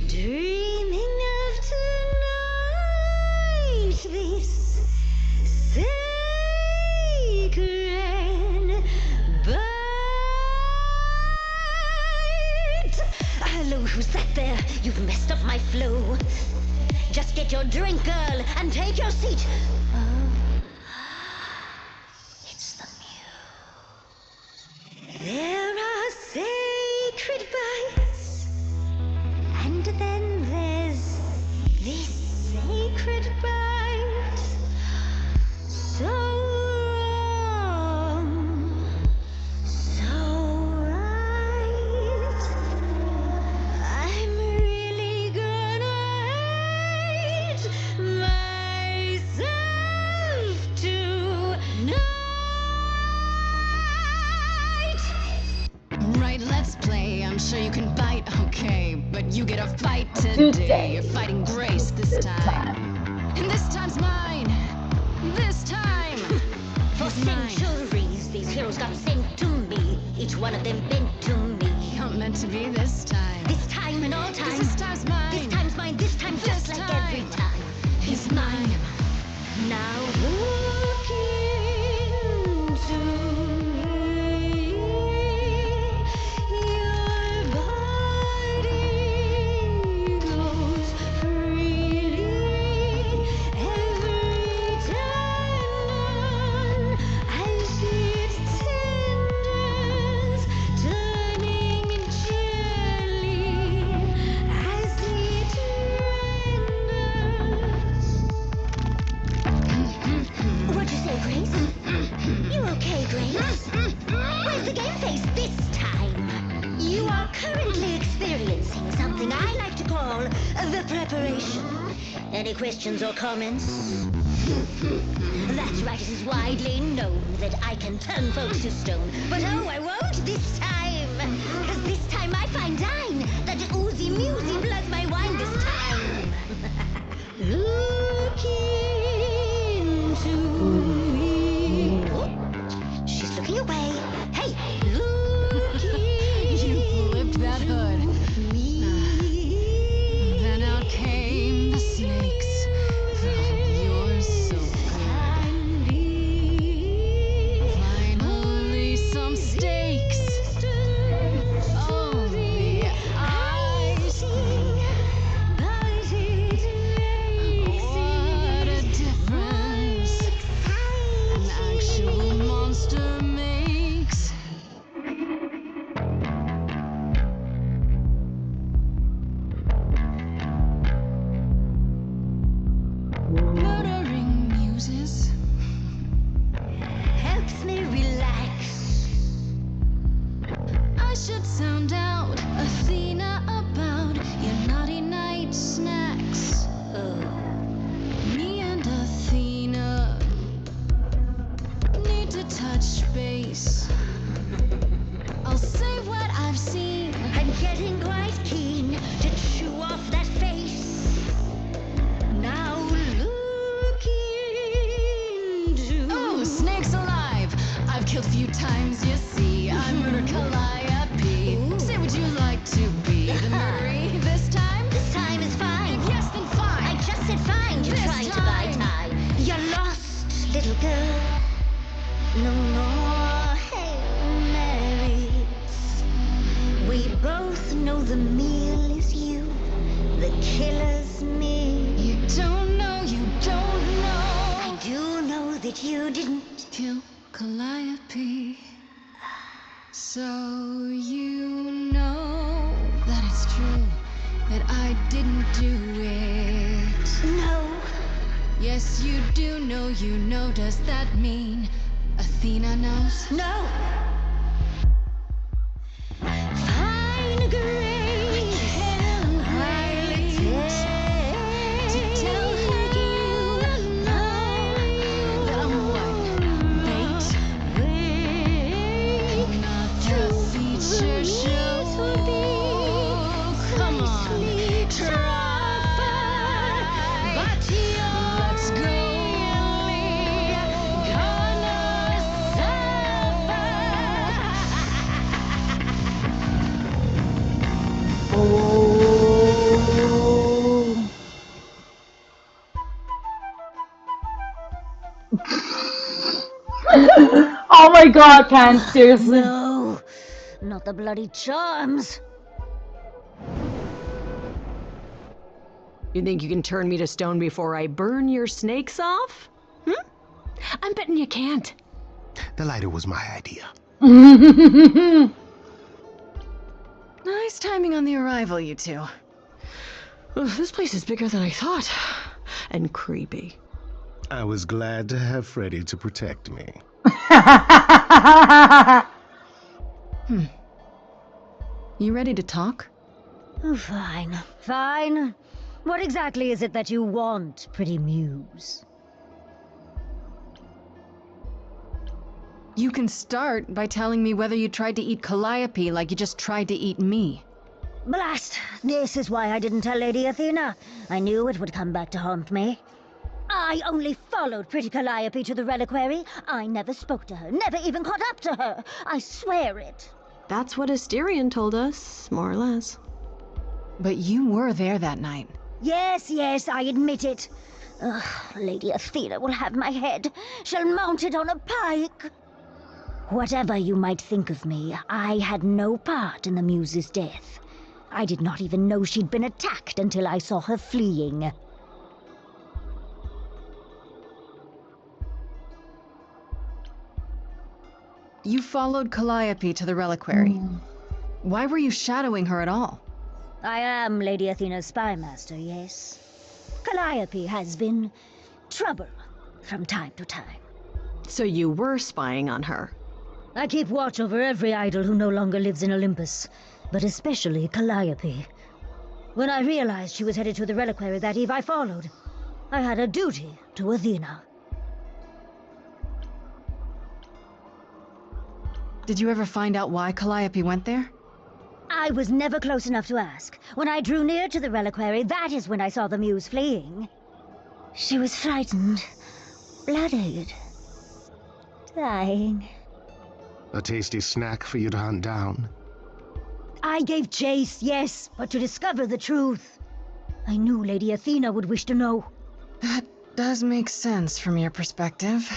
dreaming of tonight. This sacred bite. Hello, who's that there? You've messed up my flow. Just get your drink, girl, and take your seat. Oh, it's the muse. There are sacred bites, and then there's this sacred bite. So wrong, so right. I'm really gonna hate myself tonight. Right, let's play. I'm sure you can bite, okay. But you get a fight today. You're fighting Grace this time. And this time's mine. This time. For centuries, these heroes got sent to me. Each one of them bent to me. Not meant to be this time. This time and all time. This time's mine. This time's mine. This time, just like every time. He's mine. Now look into me. Your body goes freely every time I see its tendons turning gently. I see it What'd you say, Grace? You okay, Grace? Where's the game face this time? You are currently experiencing something I like to call the preparation. Any questions or comments? That's right, it is widely known that I can turn folks to stone. But oh, I won't this time. Because this time I find dine that oozy musy bloods my wine this time. Look into me. Oh, she's looking away. Hey, look You flipped that hood. me. Then out came the snakes. You're so good. Finally, some getting quite keen to chew off that face. Now look into. Oh, snakes alive! I've killed a few times, you see. I murdered Calliope. Say, would you like to be the murdery this time? This time is fine. Yes, then fine. I just said fine. You're This trying to buy time. time. You're lost, little girl. No more Hail Marys. We both know the meal is you, the killer's me. You don't know, you don't know. I do know that you didn't. Kill Calliope. So you know that it's true that I didn't do it. No. Yes, you do know, you know. Does that mean Athena knows? No. Fine grace. Highly To tell her you that I'm what? Bait? Not the feature show. Come on, try. But Let's go. Oh. Oh my god, Ken, seriously. No, not the bloody charms. You think you can turn me to stone before I burn your snakes off? I'm betting you can't. The lighter was my idea. Nice timing on the arrival, you two. Ugh, this place is bigger than I thought. And creepy. I was glad to have Freddy to protect me. You ready to talk? Oh, fine, fine. What exactly is it that you want, pretty muse? You can start by telling me whether you tried to eat Calliope like you just tried to eat me. Blast! This is why I didn't tell Lady Athena. I knew it would come back to haunt me. I only followed pretty Calliope to the reliquary. I never spoke to her, never even caught up to her. I swear it. That's what Asterion told us, more or less. But you were there that night. Yes, yes, I admit it. Ugh, Lady Athena will have my head. She'll mount it on a pike. Whatever you might think of me, I had no part in the Muse's death. I did not even know she'd been attacked until I saw her fleeing. You followed Calliope to the reliquary. Why were you shadowing her at all? I am Lady Athena's spy master, yes. Calliope has been trouble from time to time. So you were spying on her? I keep watch over every idol who no longer lives in Olympus, but especially Calliope. When I realized she was headed to the reliquary that eve, I followed. I had a duty to Athena. Did you ever find out why Calliope went there? I was never close enough to ask. When I drew near to the reliquary, that is when I saw the Muse fleeing. She was frightened, bloodied, dying. A tasty snack for you to hunt down. I gave chase, yes, but to discover the truth. I knew Lady Athena would wish to know. That does make sense from your perspective.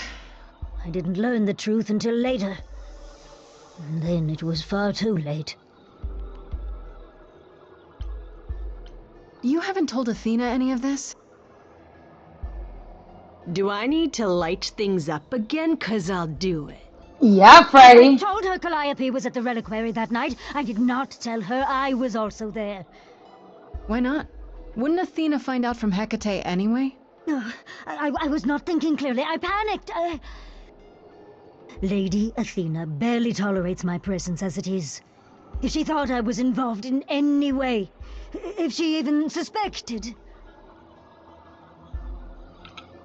I didn't learn the truth until later. And then it was far too late. You haven't told Athena any of this? Do I need to light things up again? 'Cause I'll do it. Yeah, Freddy. I told her Calliope was at the reliquary that night. I did not tell her I was also there. Why not? Wouldn't Athena find out from Hecate anyway? I was not thinking clearly. I panicked. Lady Athena barely tolerates my presence as it is. If she thought I was involved in any way, if she even suspected...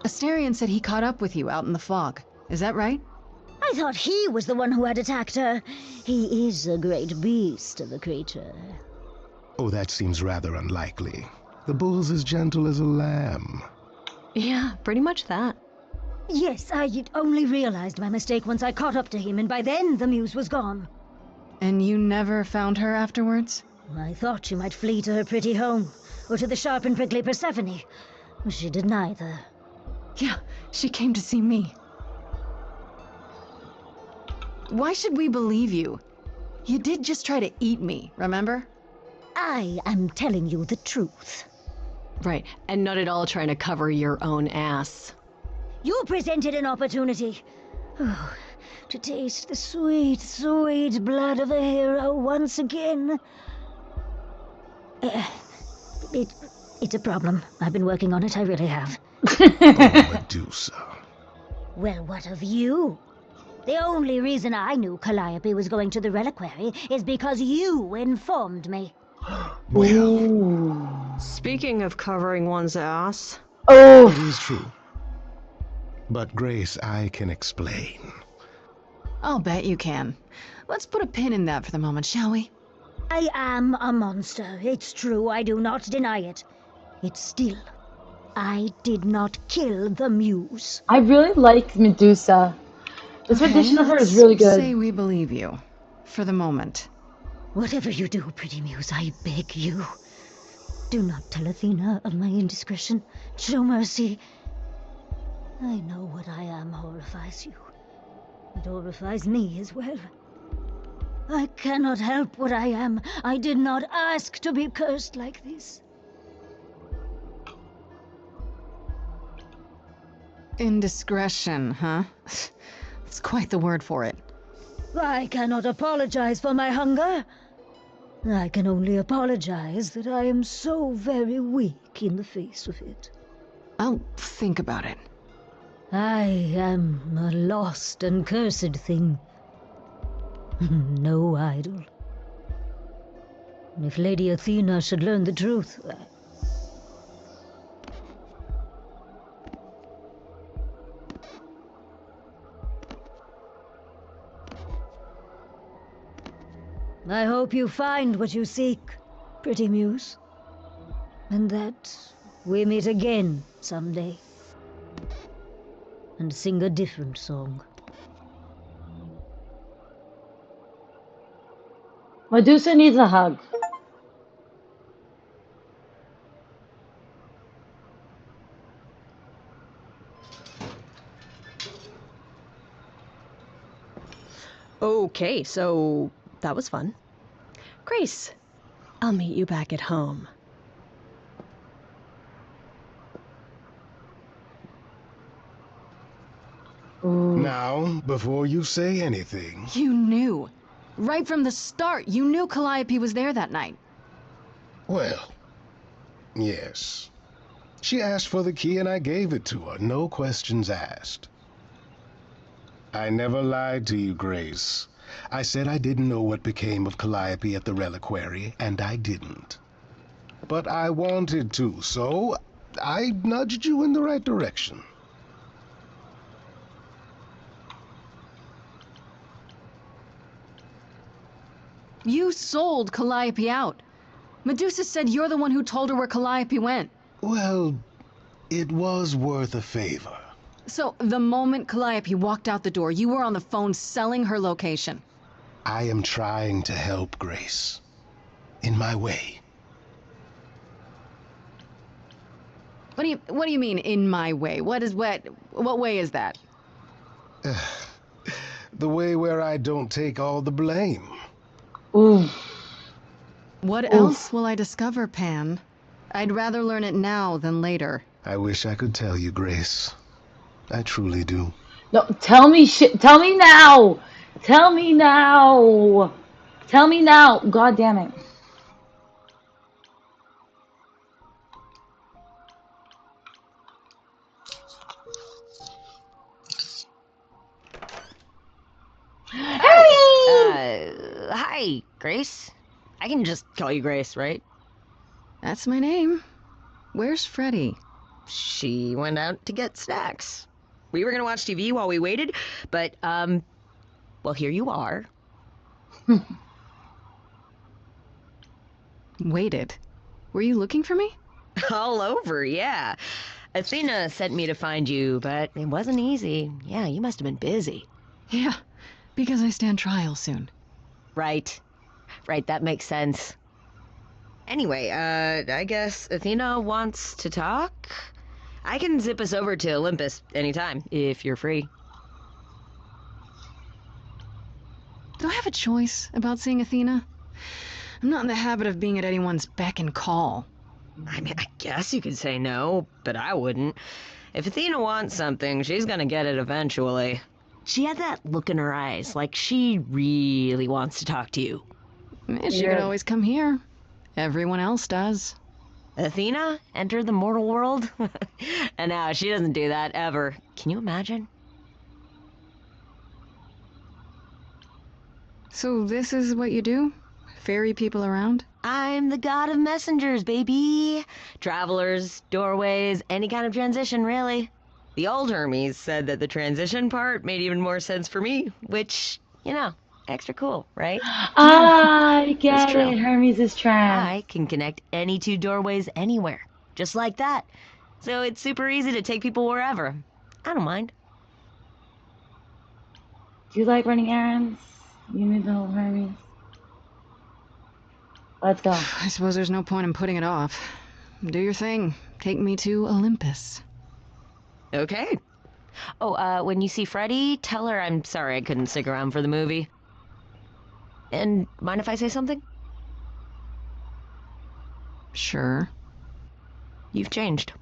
Asterion said he caught up with you out in the fog. Is that right? I thought he was the one who had attacked her. He is a great beast of a creature. Oh, that seems rather unlikely. The bull's as gentle as a lamb. Yeah, pretty much that. Yes, I only realized my mistake once I caught up to him, and by then the muse was gone. And you never found her afterwards? I thought she might flee to her pretty home, or to the sharp and prickly Persephone. She did neither. Yeah, she came to see me. Why should we believe you? You did just try to eat me, remember? I am telling you the truth. Right, and not at all trying to cover your own ass. You presented an opportunity. Oh, to taste the sweet, sweet blood of a hero once again. It's a problem. I've been working on it, I really have. Oh, Medusa. Well, what of you? The only reason I knew Calliope was going to the reliquary is because you informed me. Well, Speaking of covering one's ass. Oh! it is true. But Grace, I can explain. I'll bet you can. Let's put a pin in that for the moment, shall we? I am a monster. It's true, I do not deny it. It's still, I did not kill the muse. I really like Medusa. This rendition of her is really good. Say we believe you. For the moment. Whatever you do, pretty muse, I beg you. Do not tell Athena of my indiscretion. Show mercy. I know what I am horrifies you. It horrifies me as well. I cannot help what I am. I did not ask to be cursed like this. Indiscretion, huh? That's quite the word for it. I cannot apologize for my hunger. I can only apologize that I am so very weak in the face of it. I'll think about it. I am a lost and cursed thing. No idol. If Lady Athena should learn the truth... I hope you find what you seek, pretty muse. And that we meet again someday. And sing a different song. Medusa needs a hug. Okay, so that was fun. Grace, I'll meet you back at home. Now, before you say anything... You knew. Right from the start, you knew Calliope was there that night. Well, yes. She asked for the key and I gave it to her, no questions asked. I never lied to you, Grace. I said I didn't know what became of Calliope at the reliquary, and I didn't. But I wanted to, so I nudged you in the right direction. You sold Calliope out. Medusa said you're the one who told her where Calliope went. Well, it was worth a favor. So, the moment Calliope walked out the door, you were on the phone selling her location. I am trying to help Grace. In my way. What do you mean, in my way? What way is that? The way where I don't take all the blame. Ooh. What else will I discover, Pan? I'd rather learn it now than later. I wish I could tell you, Grace. I truly do. No, tell me shit. Tell me now. Tell me now. Tell me now. God damn it. Hi, Grace. I can just call you Grace, right? That's my name. Where's Freddy? She went out to get snacks. We were gonna watch TV while we waited, but, Well, here you are. Waited. Were you looking for me? All over, yeah. Athena sent me to find you, but it wasn't easy. Yeah, you must have been busy. Yeah, because I stand trial soon. Right. Right, that makes sense. Anyway, I guess Athena wants to talk? I can zip us over to Olympus anytime, if you're free. Do I have a choice about seeing Athena? I'm not in the habit of being at anyone's beck and call. I mean, I guess you could say no, but I wouldn't. If Athena wants something, she's gonna get it eventually. She had that look in her eyes, like she really wants to talk to you. She could always come here. Everyone else does. Athena enter the mortal world? And now she doesn't do that ever. Can you imagine? So this is what you do? Ferry people around? I'm the god of messengers, baby. Travelers, doorways, any kind of transition, really. The old Hermes said that the transition part made even more sense for me, which, you know, extra cool, right? I get it. Hermes is trans. I can connect any two doorways anywhere, just like that. So it's super easy to take people wherever. I don't mind. Do you like running errands? You need the whole Hermes. Let's go. I suppose there's no point in putting it off. Do your thing. Take me to Olympus. Okay. Oh, when you see Freddie, tell her I'm sorry I couldn't stick around for the movie. And mind if I say something? Sure. You've changed.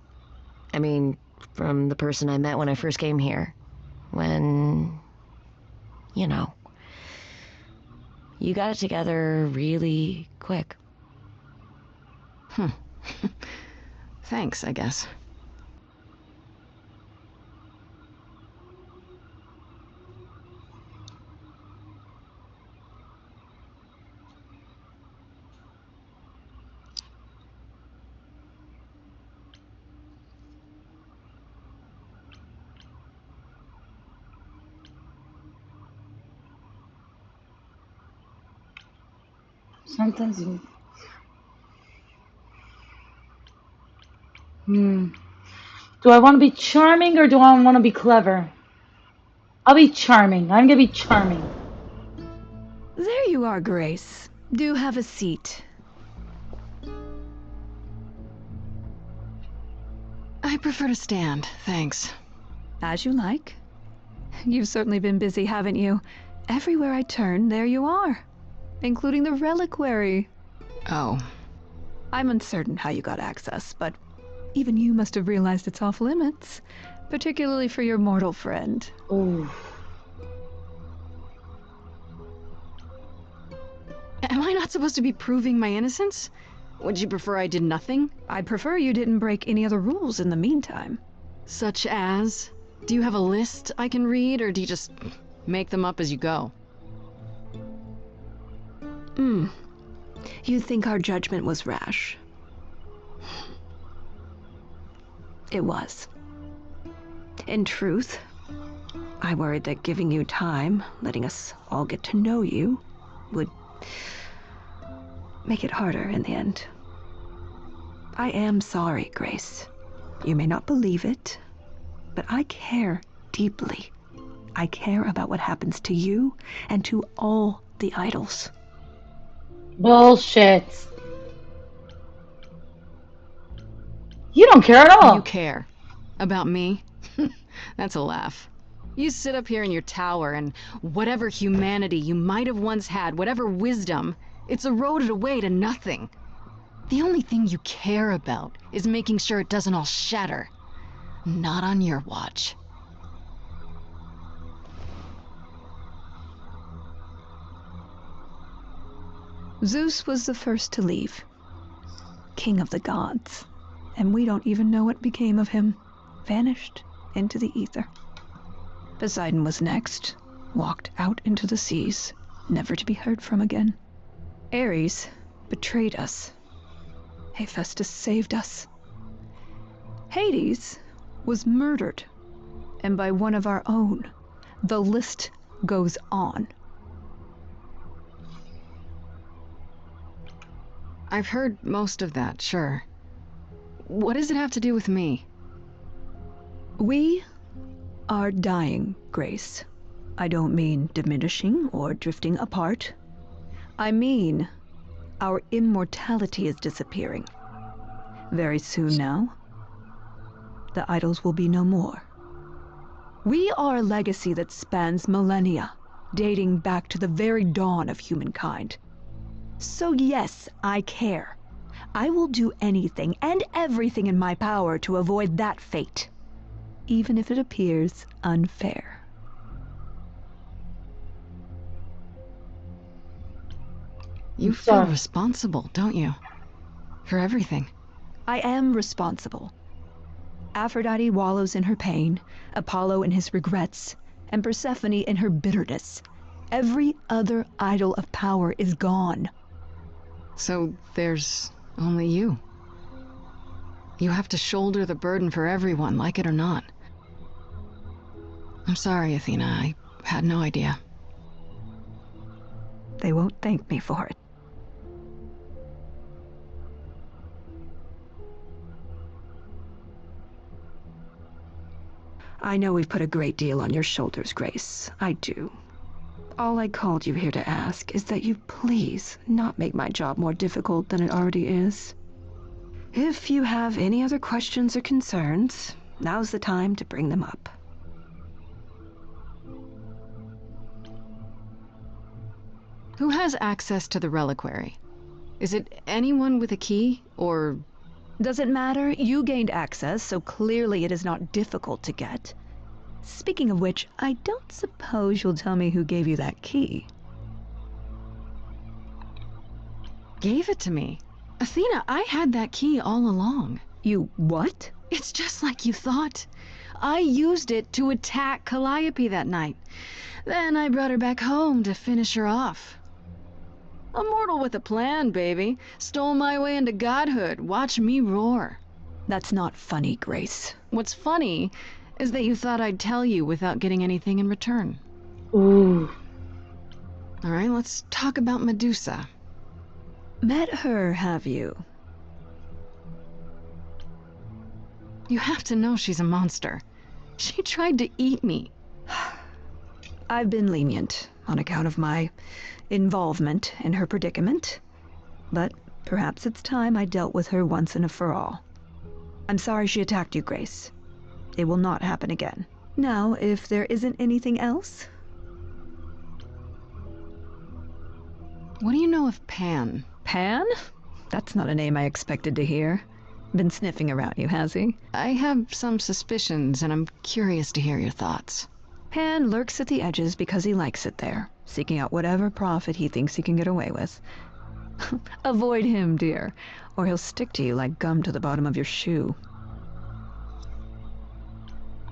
I mean, from the person I met when I first came here. When, you know, you got it together really quick. Thanks, I guess. Sometimes you... Do I want to be charming or do I want to be clever? I'll be charming. I'm gonna be charming. There you are, Grace. Do have a seat. I prefer to stand, thanks. As you like. You've certainly been busy, haven't you? Everywhere I turn, there you are. Including the reliquary. Oh. I'm uncertain how you got access, but even you must have realized it's off limits. Particularly for your mortal friend. Ooh. Am I not supposed to be proving my innocence? Would you prefer I did nothing? I'd prefer you didn't break any other rules in the meantime. Such as? Do you have a list I can read, or do you just make them up as you go? You think our judgment was rash? It was. In truth, I worried that giving you time, letting us all get to know you, would make it harder in the end. I am sorry, Grace. You may not believe it, but I care deeply. I care about what happens to you and to all the idols. Bullshit. You don't care at all. You care. About me? That's a laugh. You sit up here in your tower and whatever humanity you might have once had, whatever wisdom, it's eroded away to nothing. The only thing you care about is making sure it doesn't all shatter. Not on your watch. Zeus was the first to leave. King of the gods. And we don't even know what became of him. Vanished into the ether. Poseidon was next. Walked out into the seas, never to be heard from again. Ares betrayed us. Hephaestus saved us. Hades was murdered. And by one of our own. The list goes on. I've heard most of that, sure. What does it have to do with me? We are dying, Grace. I don't mean diminishing or drifting apart. I mean our immortality is disappearing. Very soon now, the idols will be no more. We are a legacy that spans millennia, dating back to the very dawn of humankind. So yes, I care. I will do anything and everything in my power to avoid that fate, even if it appears unfair. You feel responsible, don't you? For everything. I am responsible. Aphrodite wallows in her pain, Apollo in his regrets, and Persephone in her bitterness. Every other idol of power is gone. So there's only you. You have to shoulder the burden for everyone, like it or not. I'm sorry, Athena. I had no idea. They won't thank me for it. I know we've put a great deal on your shoulders, Grace. I do. All I called you here to ask is that you please not make my job more difficult than it already is. If you have any other questions or concerns, now's the time to bring them up. Who has access to the reliquary? Is it anyone with a key, or... Does it matter? You gained access, so clearly it is not difficult to get. Speaking of which, I don't suppose you'll tell me who gave you that key. Gave it to me? Athena, I had that key all along. You what? It's just like you thought. I used it to attack Calliope that night. Then I brought her back home to finish her off. A mortal with a plan, baby. Stole my way into godhood. Watch me roar. That's not funny, Grace. What's funny is that you thought I'd tell you without getting anything in return. Ooh. All right, let's talk about Medusa. Met her, have you? You have to know she's a monster. She tried to eat me. I've been lenient on account of my involvement in her predicament, but perhaps it's time I dealt with her once and for all. I'm sorry she attacked you, Grace. It will not happen again. Now, if there isn't anything else... What do you know of Pan? Pan? That's not a name I expected to hear. Been sniffing around you, has he? I have some suspicions, and I'm curious to hear your thoughts. Pan lurks at the edges because he likes it there, seeking out whatever profit he thinks he can get away with. Avoid him, dear, or he'll stick to you like gum to the bottom of your shoe.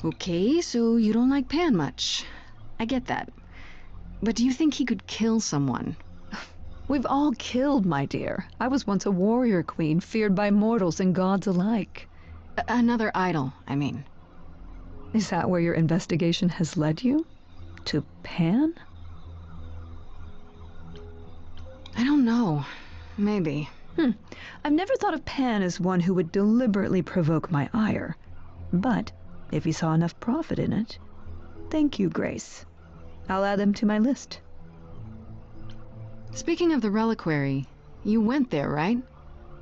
Okay, so you don't like Pan much. I get that. But do you think he could kill someone? We've all killed, my dear. I was once a warrior queen, feared by mortals and gods alike. Another idol, I mean. Is that where your investigation has led you? To Pan? I don't know. Maybe. I've never thought of Pan as one who would deliberately provoke my ire. But if he saw enough profit in it... Thank you, Grace. I'll add them to my list. Speaking of the reliquary, you went there, right?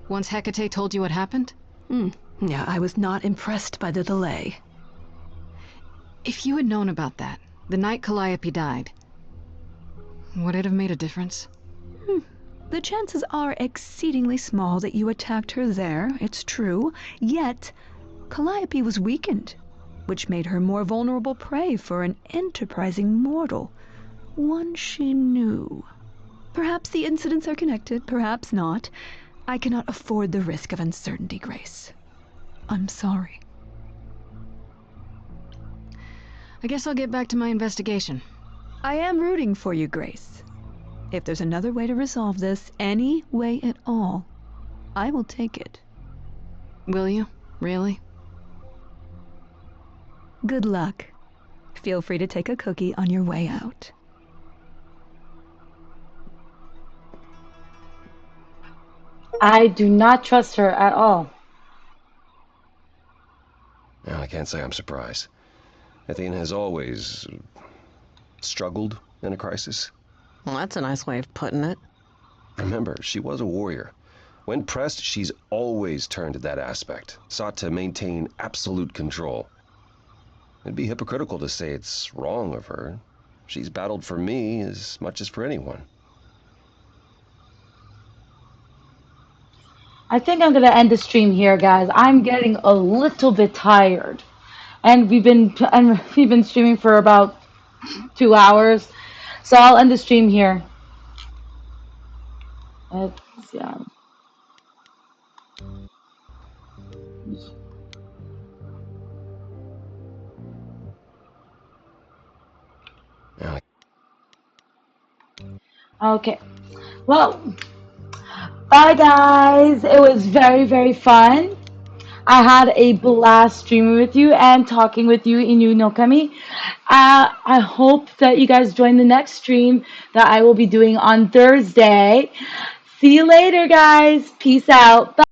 Once Hecate told you what happened? Yeah, I was not impressed by the delay. If you had known about that, the night Calliope died, would it have made a difference? The chances are exceedingly small that you attacked her there, it's true. Yet, Calliope was weakened, which made her more vulnerable prey for an enterprising mortal. One she knew. Perhaps the incidents are connected, perhaps not. I cannot afford the risk of uncertainty, Grace. I'm sorry. I guess I'll get back to my investigation. I am rooting for you, Grace. If there's another way to resolve this, any way at all, I will take it. Will you? Really? Good luck. Feel free to take a cookie on your way out. I do not trust her at all. Well, I can't say I'm surprised. Athena has always struggled in a crisis. Well, that's a nice way of putting it. Remember, she was a warrior. When pressed, she's always turned to that aspect, sought to maintain absolute control. It'd be hypocritical to say it's wrong of her. She's battled for me as much as for anyone. I think I'm gonna end the stream here, guys. I'm getting a little bit tired, and we've been streaming for about 2 hours, so I'll end the stream here. Yeah. Okay. Well, bye guys. It was very, very fun. I had a blast streaming with you and talking with you, Inu Nokami. I hope that you guys join the next stream that I will be doing on Thursday. See you later, guys. Peace out. Bye.